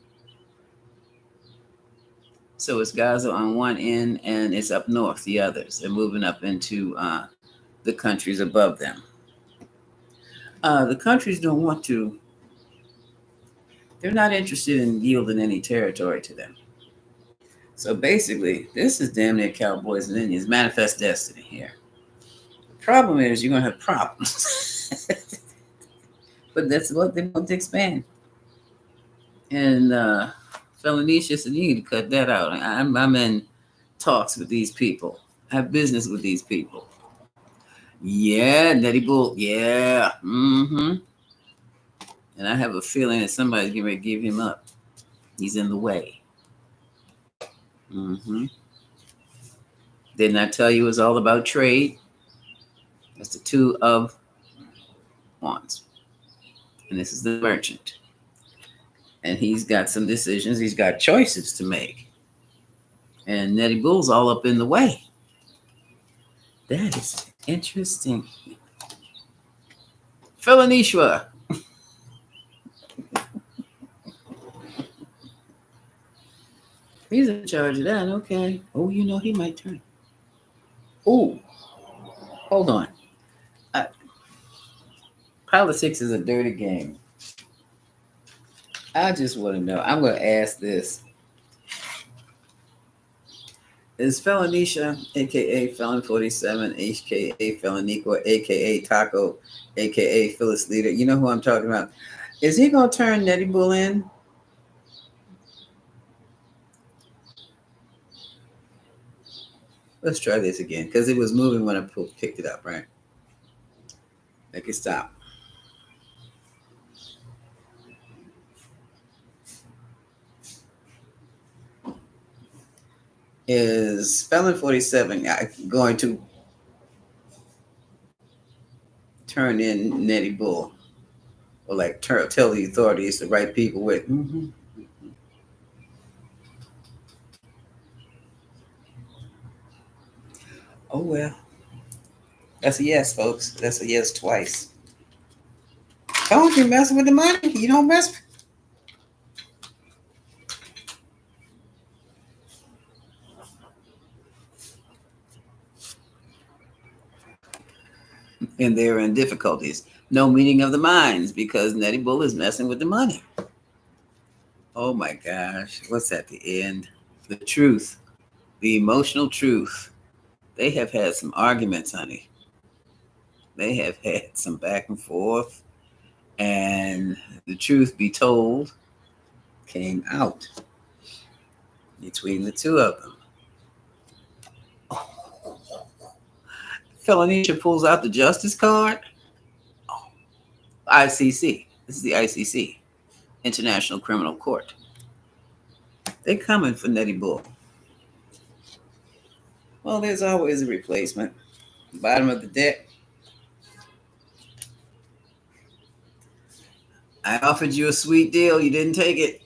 So it's Gaza on one end and it's up north, the others. They're moving up into the countries above them. The countries don't want to, they're not interested in yielding any territory to them. So basically, this is damn near Cowboys and Indians, manifest destiny here. The problem is you're going to have problems. But that's what they want to expand. And Felicia said, you need to cut that out. I'm in talks with these people. I have business with these people. Yeah, Nutty Bull. Yeah. Mm-hmm. And I have a feeling that somebody's going to give him up. He's in the way. Mm-hmm. Didn't I tell you it was all about trade? That's the 2 of Wands. And this is the merchant. And he's got some decisions. He's got choices to make. And Nutty Bull's all up in the way. That is interesting. Felaniqua. He's in charge of that. Okay. Oh, you know, he might turn. Oh, hold on. Politics is a dirty game. I just want to know. I'm going to ask this. Is Felanicia, a.k.a. Felon 47, a.k.a. Felaniqua, a.k.a. Taco, a.k.a. Phyllis Leader? You know who I'm talking about. Is he going to turn Nutty Bull in? Let's try this again, because it was moving when I picked it up, right? Make it stop. Is Felon 47 going to turn in Nutty Bull? Or like tell the authorities, the right people with? Mm-hmm. Oh, well. That's a yes, folks. That's a yes twice. Don't you mess with the money. You don't mess with. And they're in difficulties. No meeting of the minds because Nutty Bull is messing with the money. Oh my gosh. What's at the end? The truth. The emotional truth. They have had some arguments, honey. They have had some back and forth. And the truth be told came out between the 2 of them. Felanicia pulls out the justice card. Oh, ICC. This is the ICC, International Criminal Court. They're coming for Nutty Bull. Well, there's always a replacement. Bottom of the deck. I offered you a sweet deal. You didn't take it.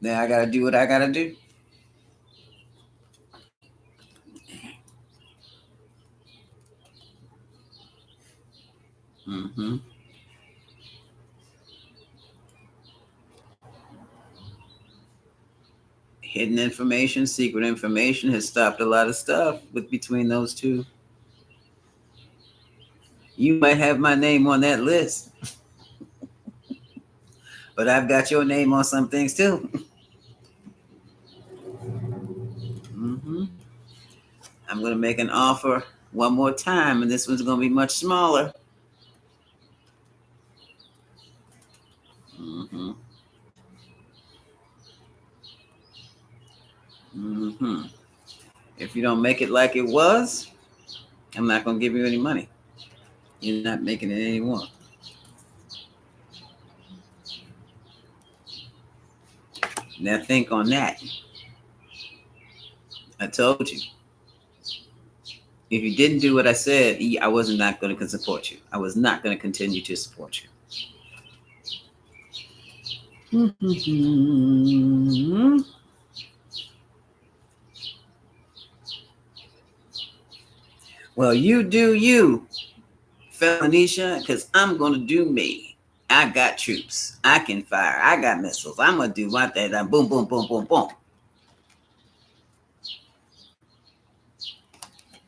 Now I got to do what I got to do. Mm-hmm. Hidden information, secret information has stopped a lot of stuff between those 2. You might have my name on that list, but I've got your name on some things too. I'm going to make an offer one more time, and this one's going to be much smaller. Mm-hmm. Mm-hmm. If you don't make it like it was, I'm not going to give you any money. You're not making it anymore. Now think on that. I told you. If you didn't do what I said, I was not going to support you. I was not going to continue to support you. Mm-hmm. Well, you do you, Felicia, because I'm going to do me. I got troops. I can fire. I got missiles. I'm going to do my thing. Boom, boom, boom, boom, boom.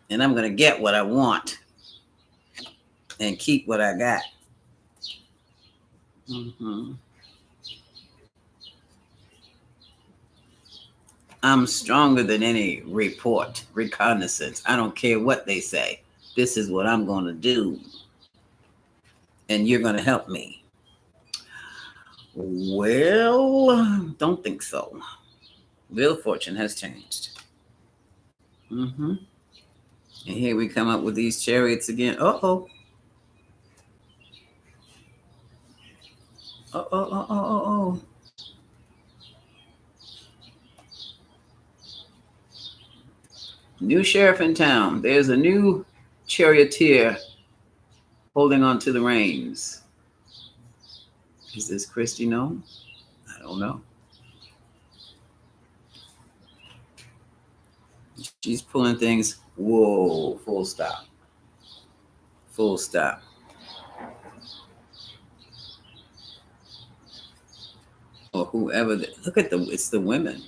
And I'm going to get what I want and keep what I got. Mm-hmm. I'm stronger than any report, reconnaissance. I don't care what they say. This is what I'm going to do. And you're going to help me. Well, don't think so. Wheel of Fortune has changed. Mm-hmm. And here we come up with these chariots again. Uh-oh. Uh-oh. New sheriff in town. There's a new charioteer holding on to the reins. Is this Christy known? I don't know. She's pulling things. Whoa, full stop. Full stop. Or whoever. Look at it's the women.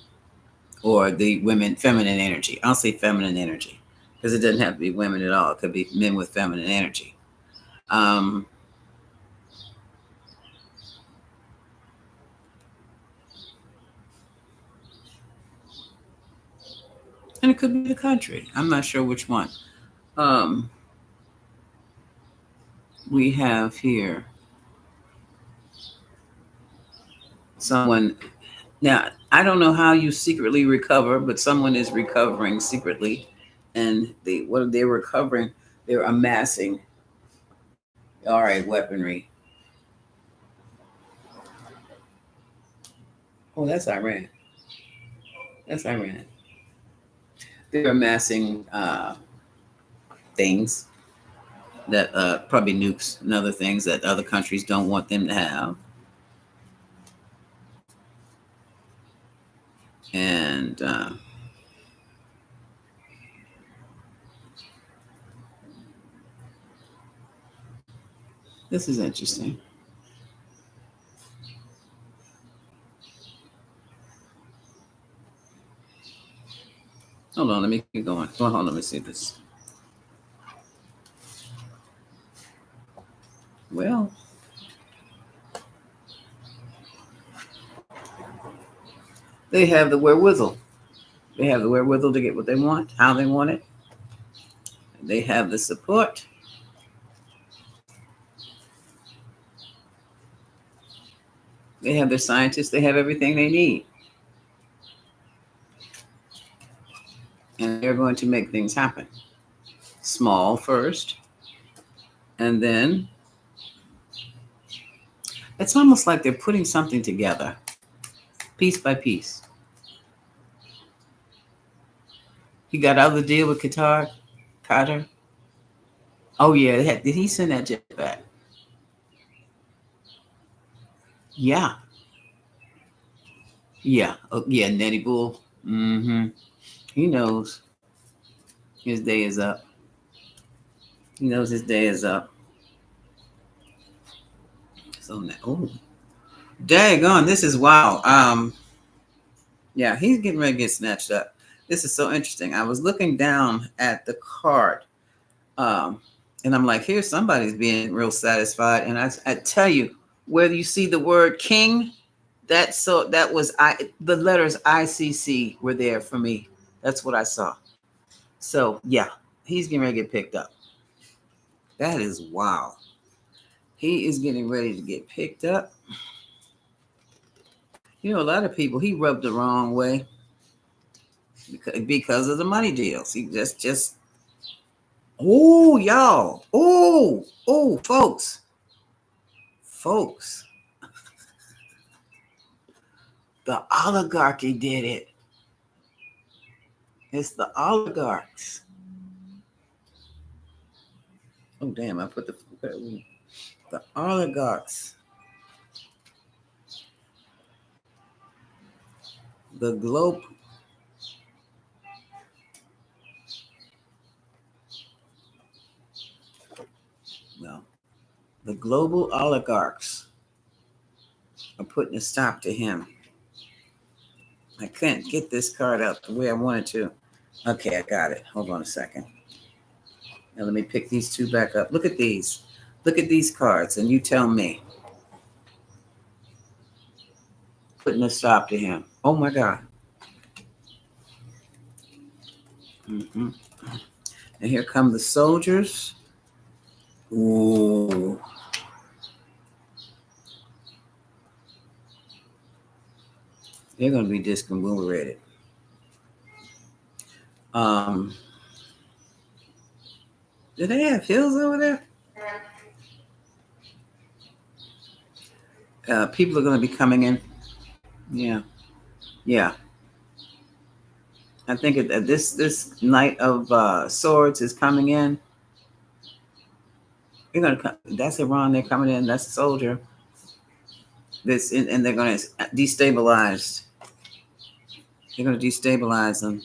Or the women, feminine energy. I'll say feminine energy. Because it doesn't have to be women at all. It could be men with feminine energy. And it could be the country. I'm not sure which one. We have here someone. Now, I don't know how you secretly recover, but someone is recovering secretly. And what they're recovering, they're amassing. All right, weaponry. Oh, that's Iran. That's Iran. They're amassing things that probably nukes and other things that other countries don't want them to have. And this is interesting. Hold on, let me keep going. Hold on, let me see this. Well, they have the wherewithal. They have the wherewithal to get what they want, how they want it. They have the support. They have their scientists. They have everything they need. And they're going to make things happen. Small first. And then it's almost like they're putting something together, piece by piece. He got out of the deal with Qatar. Oh, yeah. Did he send that jet back? Yeah. Yeah. Oh, yeah, Nutty Bull. Mm-hmm. He knows his day is up. He knows his day is up. So now, oh, daggone, this is wild. Yeah, he's getting ready to get snatched up. This is so interesting. I was looking down at the card, and I'm like, here's somebody's being real satisfied. And I tell you, whether you see the word king, the letters ICC were there for me. That's what I saw. So yeah, he's getting ready to get picked up. That is wow. He is getting ready to get picked up. You know, a lot of people he rubbed the wrong way because of the money deals. He just oh y'all. Oh folks. The oligarchy did it. It's the oligarchs. Oh damn! I put the oligarchs. The globe. No, the global oligarchs are putting a stop to him. I couldn't get this card out the way I wanted to. Okay, I got it. Hold on a second. Now let me pick these two back up. Look at these. Look at these cards, and you tell me. Putting a stop to him. Oh my God. Mm-hmm. And here come the soldiers. Ooh. They're going to be discombobulated. Do they have hills over there? People are going to be coming in. Yeah. I think this Knight of Swords is coming in. They're going to come. That's Iran. They're coming in. That's a soldier. And they're going to destabilize. They're going to destabilize them.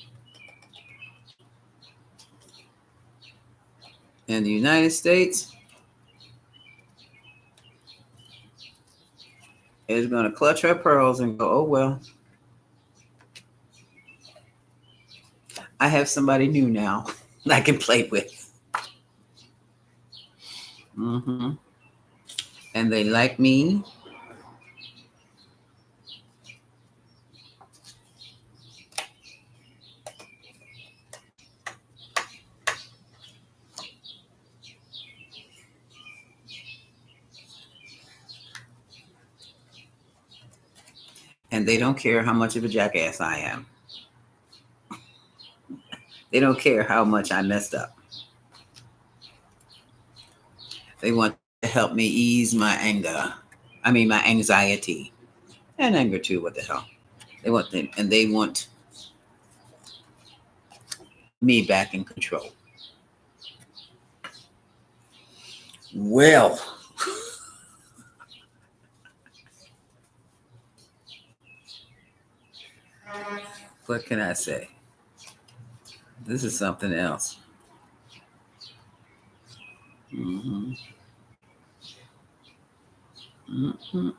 And the United States is going to clutch her pearls and go, oh, well, I have somebody new now I can play with. Mm-hmm. And they like me. And they don't care how much of a jackass I am. They don't care how much I messed up. They want to help me ease my anger. I mean, my anxiety. And anger too, what the hell. They want me back in control. Well, what can I say? This is something else. Mm-hmm. Mm-hmm.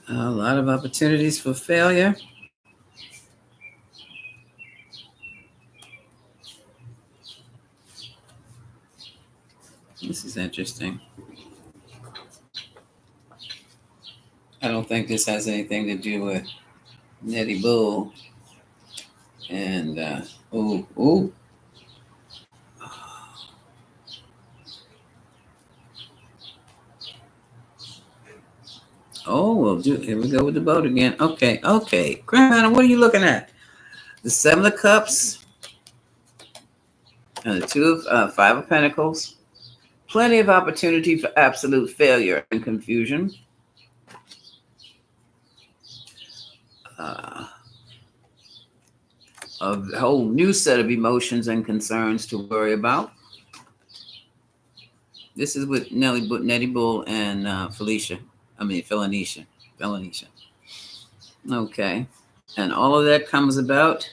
A lot of opportunities for failure. This is interesting. I don't think this has anything to do with Nutty Bull. And, oh, here we go with the boat again. Okay. Grandma, what are you looking at? The Seven of Cups and the Two of Five of Pentacles. Plenty of opportunity for absolute failure and confusion. A whole new set of emotions and concerns to worry about. This is with Nutty Bull and Felicia. Okay. And all of that comes about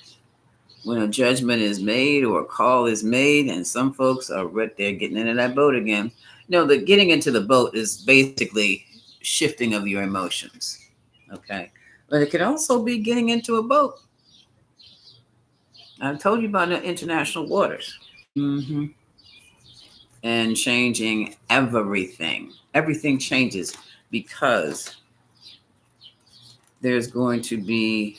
when a judgment is made or a call is made, and some folks are right there getting into that boat again. The getting into the boat is basically shifting of your emotions. Okay. But it could also be getting into a boat. I told you about the international waters. Mm-hmm. And changing everything. Everything changes because there's going to be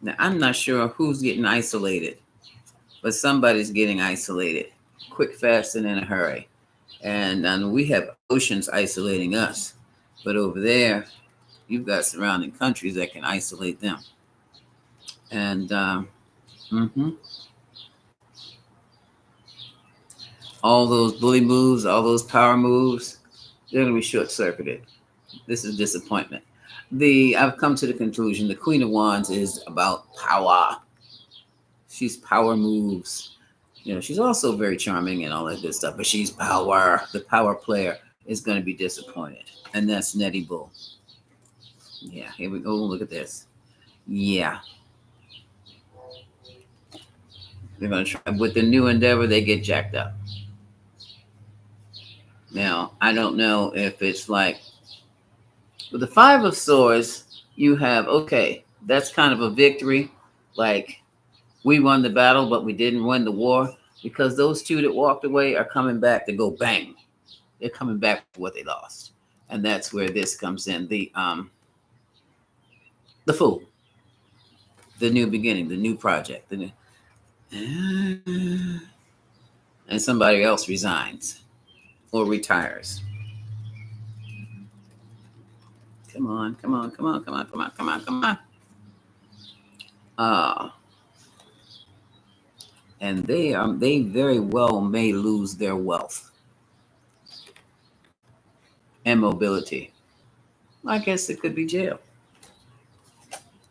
Now, I'm not sure who's getting isolated, but somebody's getting isolated quick, fast, and in a hurry. And we have oceans isolating us. But over there, you've got surrounding countries that can isolate them. And mhm, all those bully moves, all those power moves, they're going to be short circuited. This is disappointment. I've come to the conclusion the Queen of Wands is about power. She's power moves. She's also very charming and all that good stuff, but she's power. The power player is going to be disappointed. And that's Nutty Bull. Yeah, here we go. Look at this. Yeah. They're going to try. With the new endeavor, they get jacked up. Now, I don't know if it's like, with the Five of Swords, you have, okay, that's kind of a victory. Like, we won the battle, but we didn't win the war, because those two that walked away are coming back to go bang. They're coming back for what they lost. And that's where this comes in. The Fool, the new beginning, the new project, and somebody else resigns or retires. Come on. And they very well may lose their wealth and mobility. I guess it could be jail.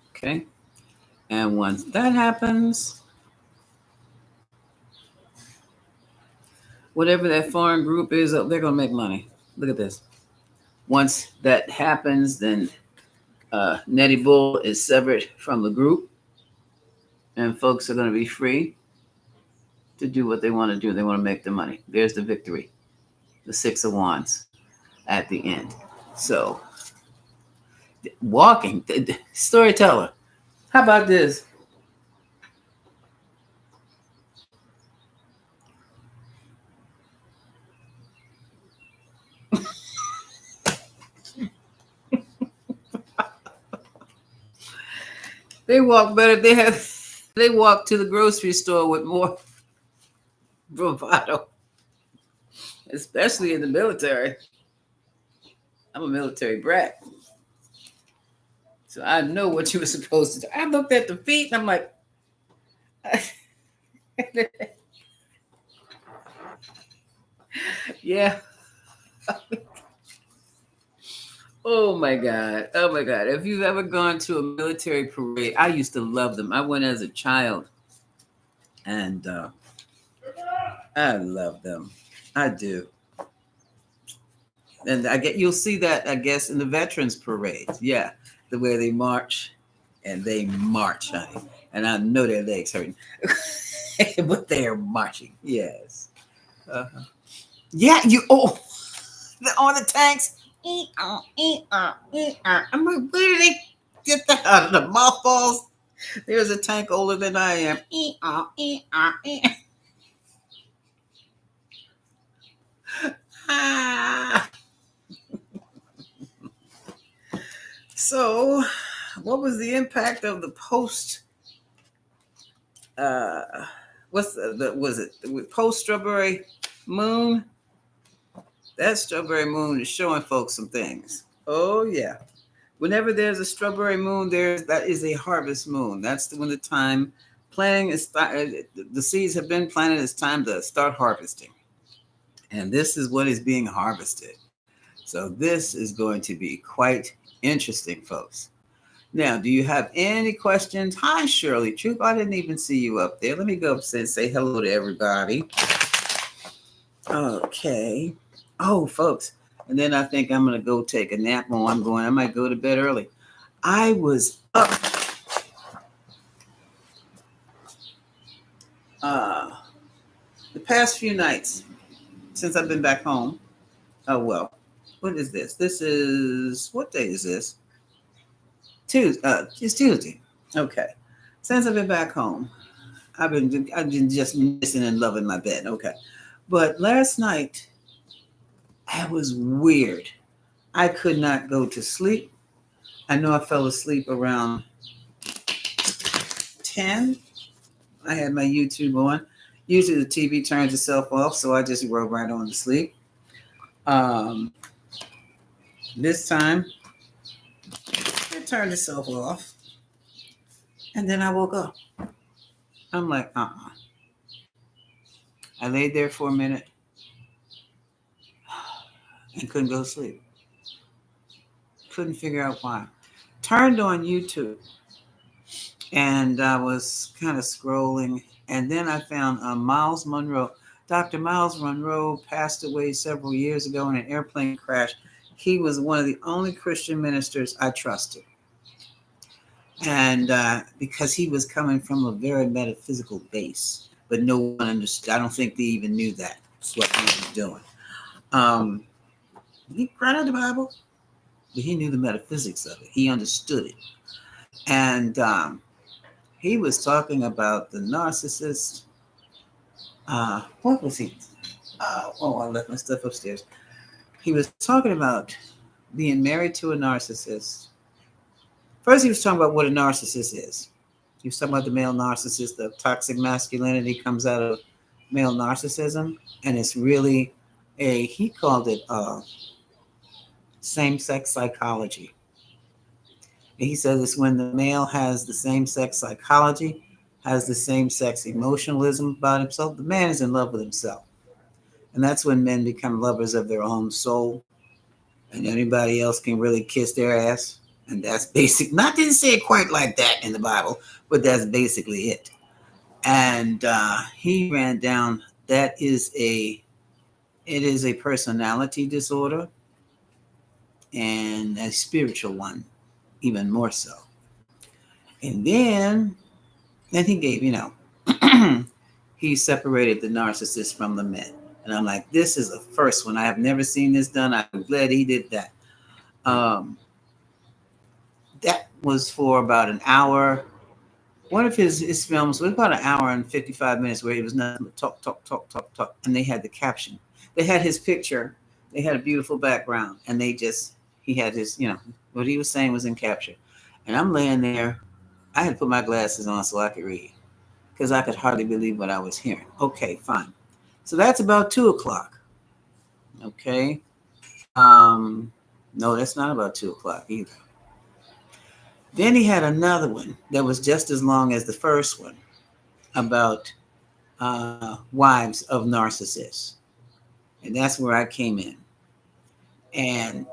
Okay. And once that happens, whatever that foreign group is, they're going to make money. Look at this. Once that happens, then Nutty Bull is severed from the group, and folks are going to be free to do what they want to do. They want to make the money. There's the victory, the Six of Wands at the end. So, walking, storyteller. How about this? They walk better. They walk to the grocery store with more bravado, especially in the military. I'm a military brat, so I know what you were supposed to do. I looked at the feet and I'm like, yeah. Oh my God. If you've ever gone to a military parade, I used to love them. I went as a child, and I love them. I do. And you'll see that, I guess, in the veterans parades. Yeah. The way they march, and they march, honey. And I know their legs hurting, but they're marching. Yes. Uh-huh. Yeah. On the tanks. I'm like, where did they get that out of the mothballs? There's a tank older than I am. So, what was the impact of the post? Was it post strawberry moon? That strawberry moon is showing folks some things. Oh yeah. Whenever there's a strawberry moon, that is a harvest moon. That's when the time planting is. The seeds have been planted. It's time to start harvesting, and this is what is being harvested. So this is going to be quite interesting, folks. Now, do you have any questions? Hi, Shirley Troop. I didn't even see you up there. Let me go up and say hello to everybody. Okay. Oh, folks. And then I think I'm going to go take a nap. I might go to bed early. I was up the past few nights since I've been back home. Oh, well, what is this? What day is this? Tuesday. It's Tuesday. Okay. Since I've been back home, I've been just missing and loving my bed. Okay. But last night, it was weird. I could not go to sleep. I know I fell asleep around 10, I had my YouTube on. Usually the TV turns itself off, so I just roll right on to sleep. This time, it turned itself off. And then I woke up. I'm like, I laid there for a minute and couldn't go to sleep. Couldn't figure out why. Turned on YouTube and I was kind of scrolling. And then I found Miles Monroe. Dr. Miles Monroe passed away several years ago in an airplane crash. He was one of the only Christian ministers I trusted. And because he was coming from a very metaphysical base, but no one understood. I don't think they even knew that. That's what he was doing. He read the Bible, but he knew the metaphysics of it. He understood it. And he was talking about the narcissist. What was he? I left my stuff upstairs. He was talking about being married to a narcissist. First, he was talking about what a narcissist is. He was talking about the male narcissist, the toxic masculinity comes out of male narcissism. And it's really he called it same-sex psychology. And he says it's when the male has the same-sex psychology, has the same-sex emotionalism about himself. The man is in love with himself. And that's when men become lovers of their own soul. And anybody else can really kiss their ass. And that's basic. Not didn't say it quite like that in the Bible, but that's basically it. And he ran down that it is a personality disorder and a spiritual one, even more so. And then he gave, he separated the narcissist from the men. And I'm like, this is the first one. I have never seen this done. I'm glad he did that. That was for about an hour. One of his films was about an hour and 55 minutes where he was nothing but talk. And they had the caption. They had his picture. They had a beautiful background. And he had his, what he was saying was in capture. And I'm laying there. I had put my glasses on so I could read because I could hardly believe what I was hearing. Okay, fine. So that's about 2:00. Okay. No, that's not about 2:00 either. Then he had another one that was just as long as the first one about wives of narcissists. And that's where I came in. And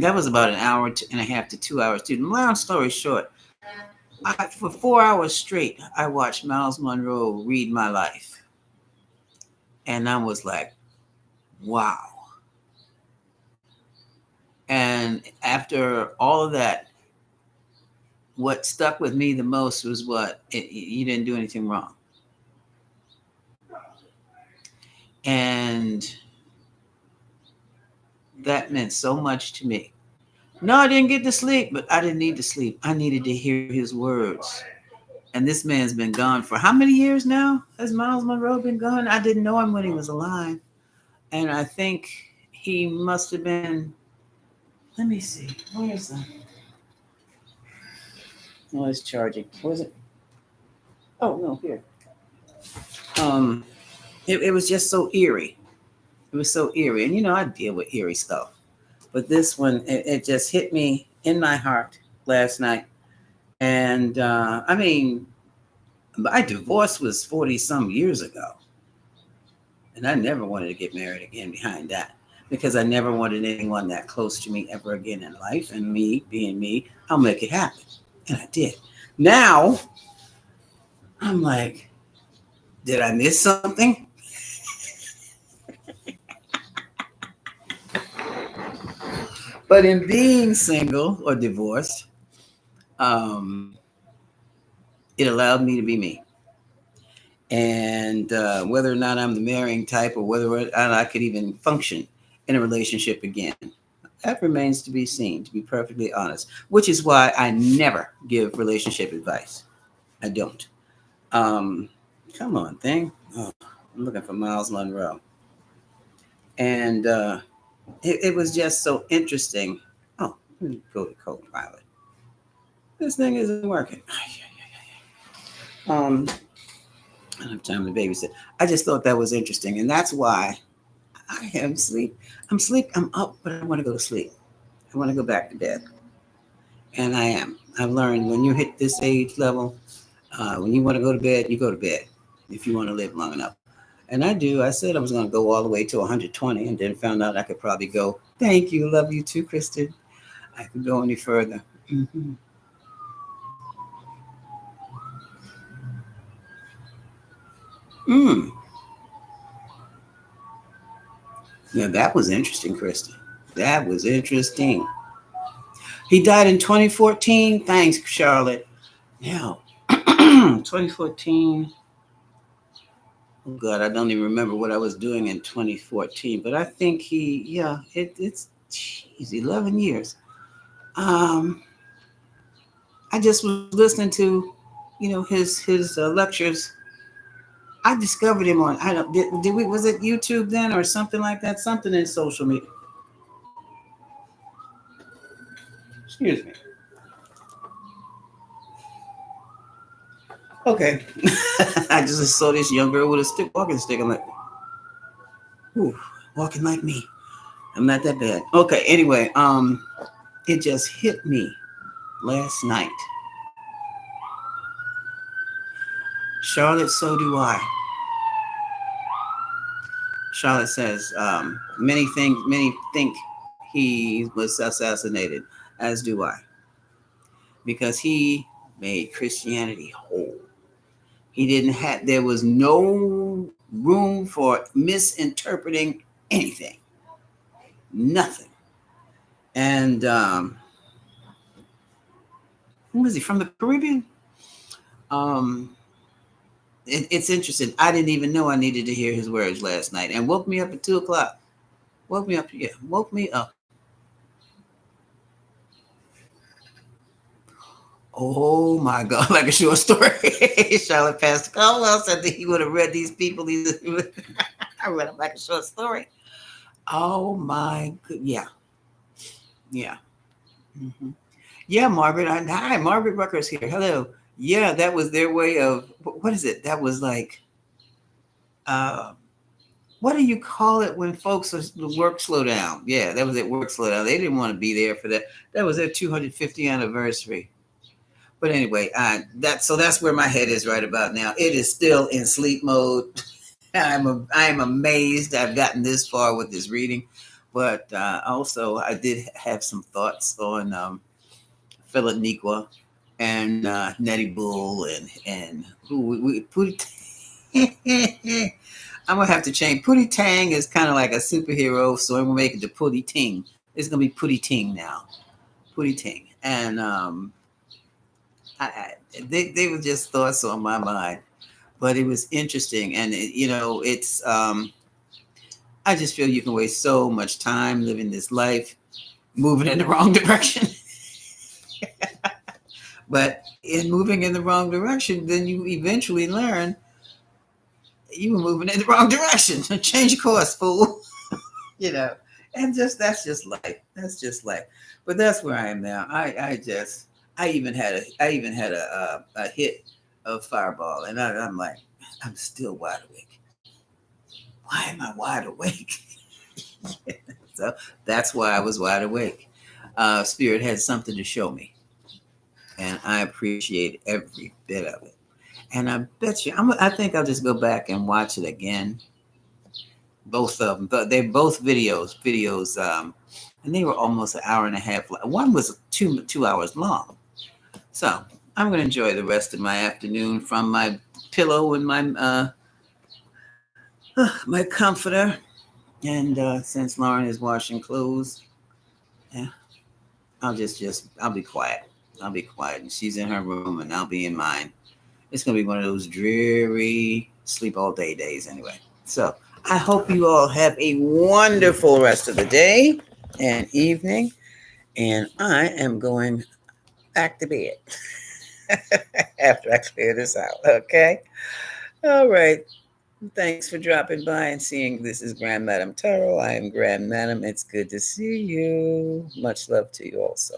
that was about an hour and a half to 2 hours. Too. Long story short, for 4 hours straight, I watched Miles Monroe read my life. And I was like, wow. And after all of that, what stuck with me the most was you didn't do anything wrong. And that meant so much to me. No, I didn't get to sleep, but I didn't need to sleep. I needed to hear his words. And this man's been gone for how many years now? Has Miles Monroe been gone? I didn't know him when he was alive. And I think he must have been, let me see, where is that? No, it's charging. Was it? Oh, no, here. It was just so eerie. It was so eerie. And, I deal with eerie stuff. But this one, it just hit me in my heart last night. And, my divorce was 40-some years ago. And I never wanted to get married again behind that. Because I never wanted anyone that close to me ever again in life. And me, being me, I'll make it happen. And I did. Now, I'm like, did I miss something? But in being single or divorced, it allowed me to be me. And whether or not I'm the marrying type or whether or not I could even function in a relationship again, that remains to be seen, to be perfectly honest, which is why I never give relationship advice. I don't. Come on, thing. Oh, I'm looking for Miles Monroe. And it was just so interesting. Oh, let me go to Copilot. This thing isn't working. I don't have time to babysit. I just thought that was interesting, and that's why I am sleep. I'm up, but I want to go to sleep. I want to go back to bed, and I am. I've learned when you hit this age level, when you want to go to bed, you go to bed. If you want to live long enough, and I do. I said I was going to go all the way to 120, and then found out I could probably go. Thank you, love you too, Kristen. I could go any further. Mm-hmm. Mm. Yeah, that was interesting, Kristen. That was interesting. He died in 2014. Thanks, Charlotte. Now, 2014. Oh God, I don't even remember what I was doing in 2014. But I think it's 11 years. Um, I just was listening to, his lectures. I discovered him on. I don't did we was it YouTube then or something like that? Something in social media. Excuse me. Okay. I just saw this young girl with a walking stick. I'm like, ooh, walking like me. I'm not that bad. Okay, anyway, it just hit me last night. Charlotte, so do I. Charlotte says, many think he was assassinated, as do I, because he made Christianity whole. He didn't have, there was no room for misinterpreting anything, nothing. And who was he, from the Caribbean? Um, it's interesting. I didn't even know I needed to hear his words last night, and woke me up at 2 o'clock. Woke me up, yeah, woke me up. Oh my God, like a short story. Charlotte Pastor Caldwell said that he would have read these people. I read them like a short story. Oh my God. Yeah. Yeah. Mm-hmm. Yeah, Margaret. Hi, Margaret Rucker's here. Hello. Yeah, that was their way of, what is it? That was like, uh, what do you call it when folks the work slow down? Yeah, that was it. Work slow down. They didn't want to be there for that. That was their 250th anniversary. But anyway, that's where my head is right about now. It is still in sleep mode. I'm amazed I've gotten this far with this reading, but also I did have some thoughts on Philip Nikwa and Nutty Bull and who we put. I'm gonna have to change. Pootie Tang is kind of like a superhero, so I'm gonna make it the Pootie Ting. It's gonna be Pootie Ting now. Pootie Ting, and they were just thoughts on my mind, but it was interesting, and it's I just feel you can waste so much time living this life, moving in the wrong direction. But in moving in the wrong direction, then you eventually learn you were moving in the wrong direction. Change course, fool. you know, and that's just life. That's just life. But that's where I am now. I even had a hit of Fireball, and I'm like, I'm still wide awake. Why am I wide awake? So that's why I was wide awake. Spirit had something to show me, and I appreciate every bit of it. And I bet you, I think I'll just go back and watch it again. Both of them, but they're both videos, and they were almost an hour and a half. One was two hours long. So I'm going to enjoy the rest of my afternoon from my pillow and my comforter. And since Lauren is washing clothes, yeah, I'll be quiet. I'll be quiet, and she's in her room, and I'll be in mine. It's going to be one of those dreary sleep all day days anyway. So I hope you all have a wonderful rest of the day and evening. And I am going back to bed after I clear this out. Okay. All right. Thanks for dropping by and seeing. This is Grand Madam Tarot. I am Grand Madam. It's good to see you. Much love to you also.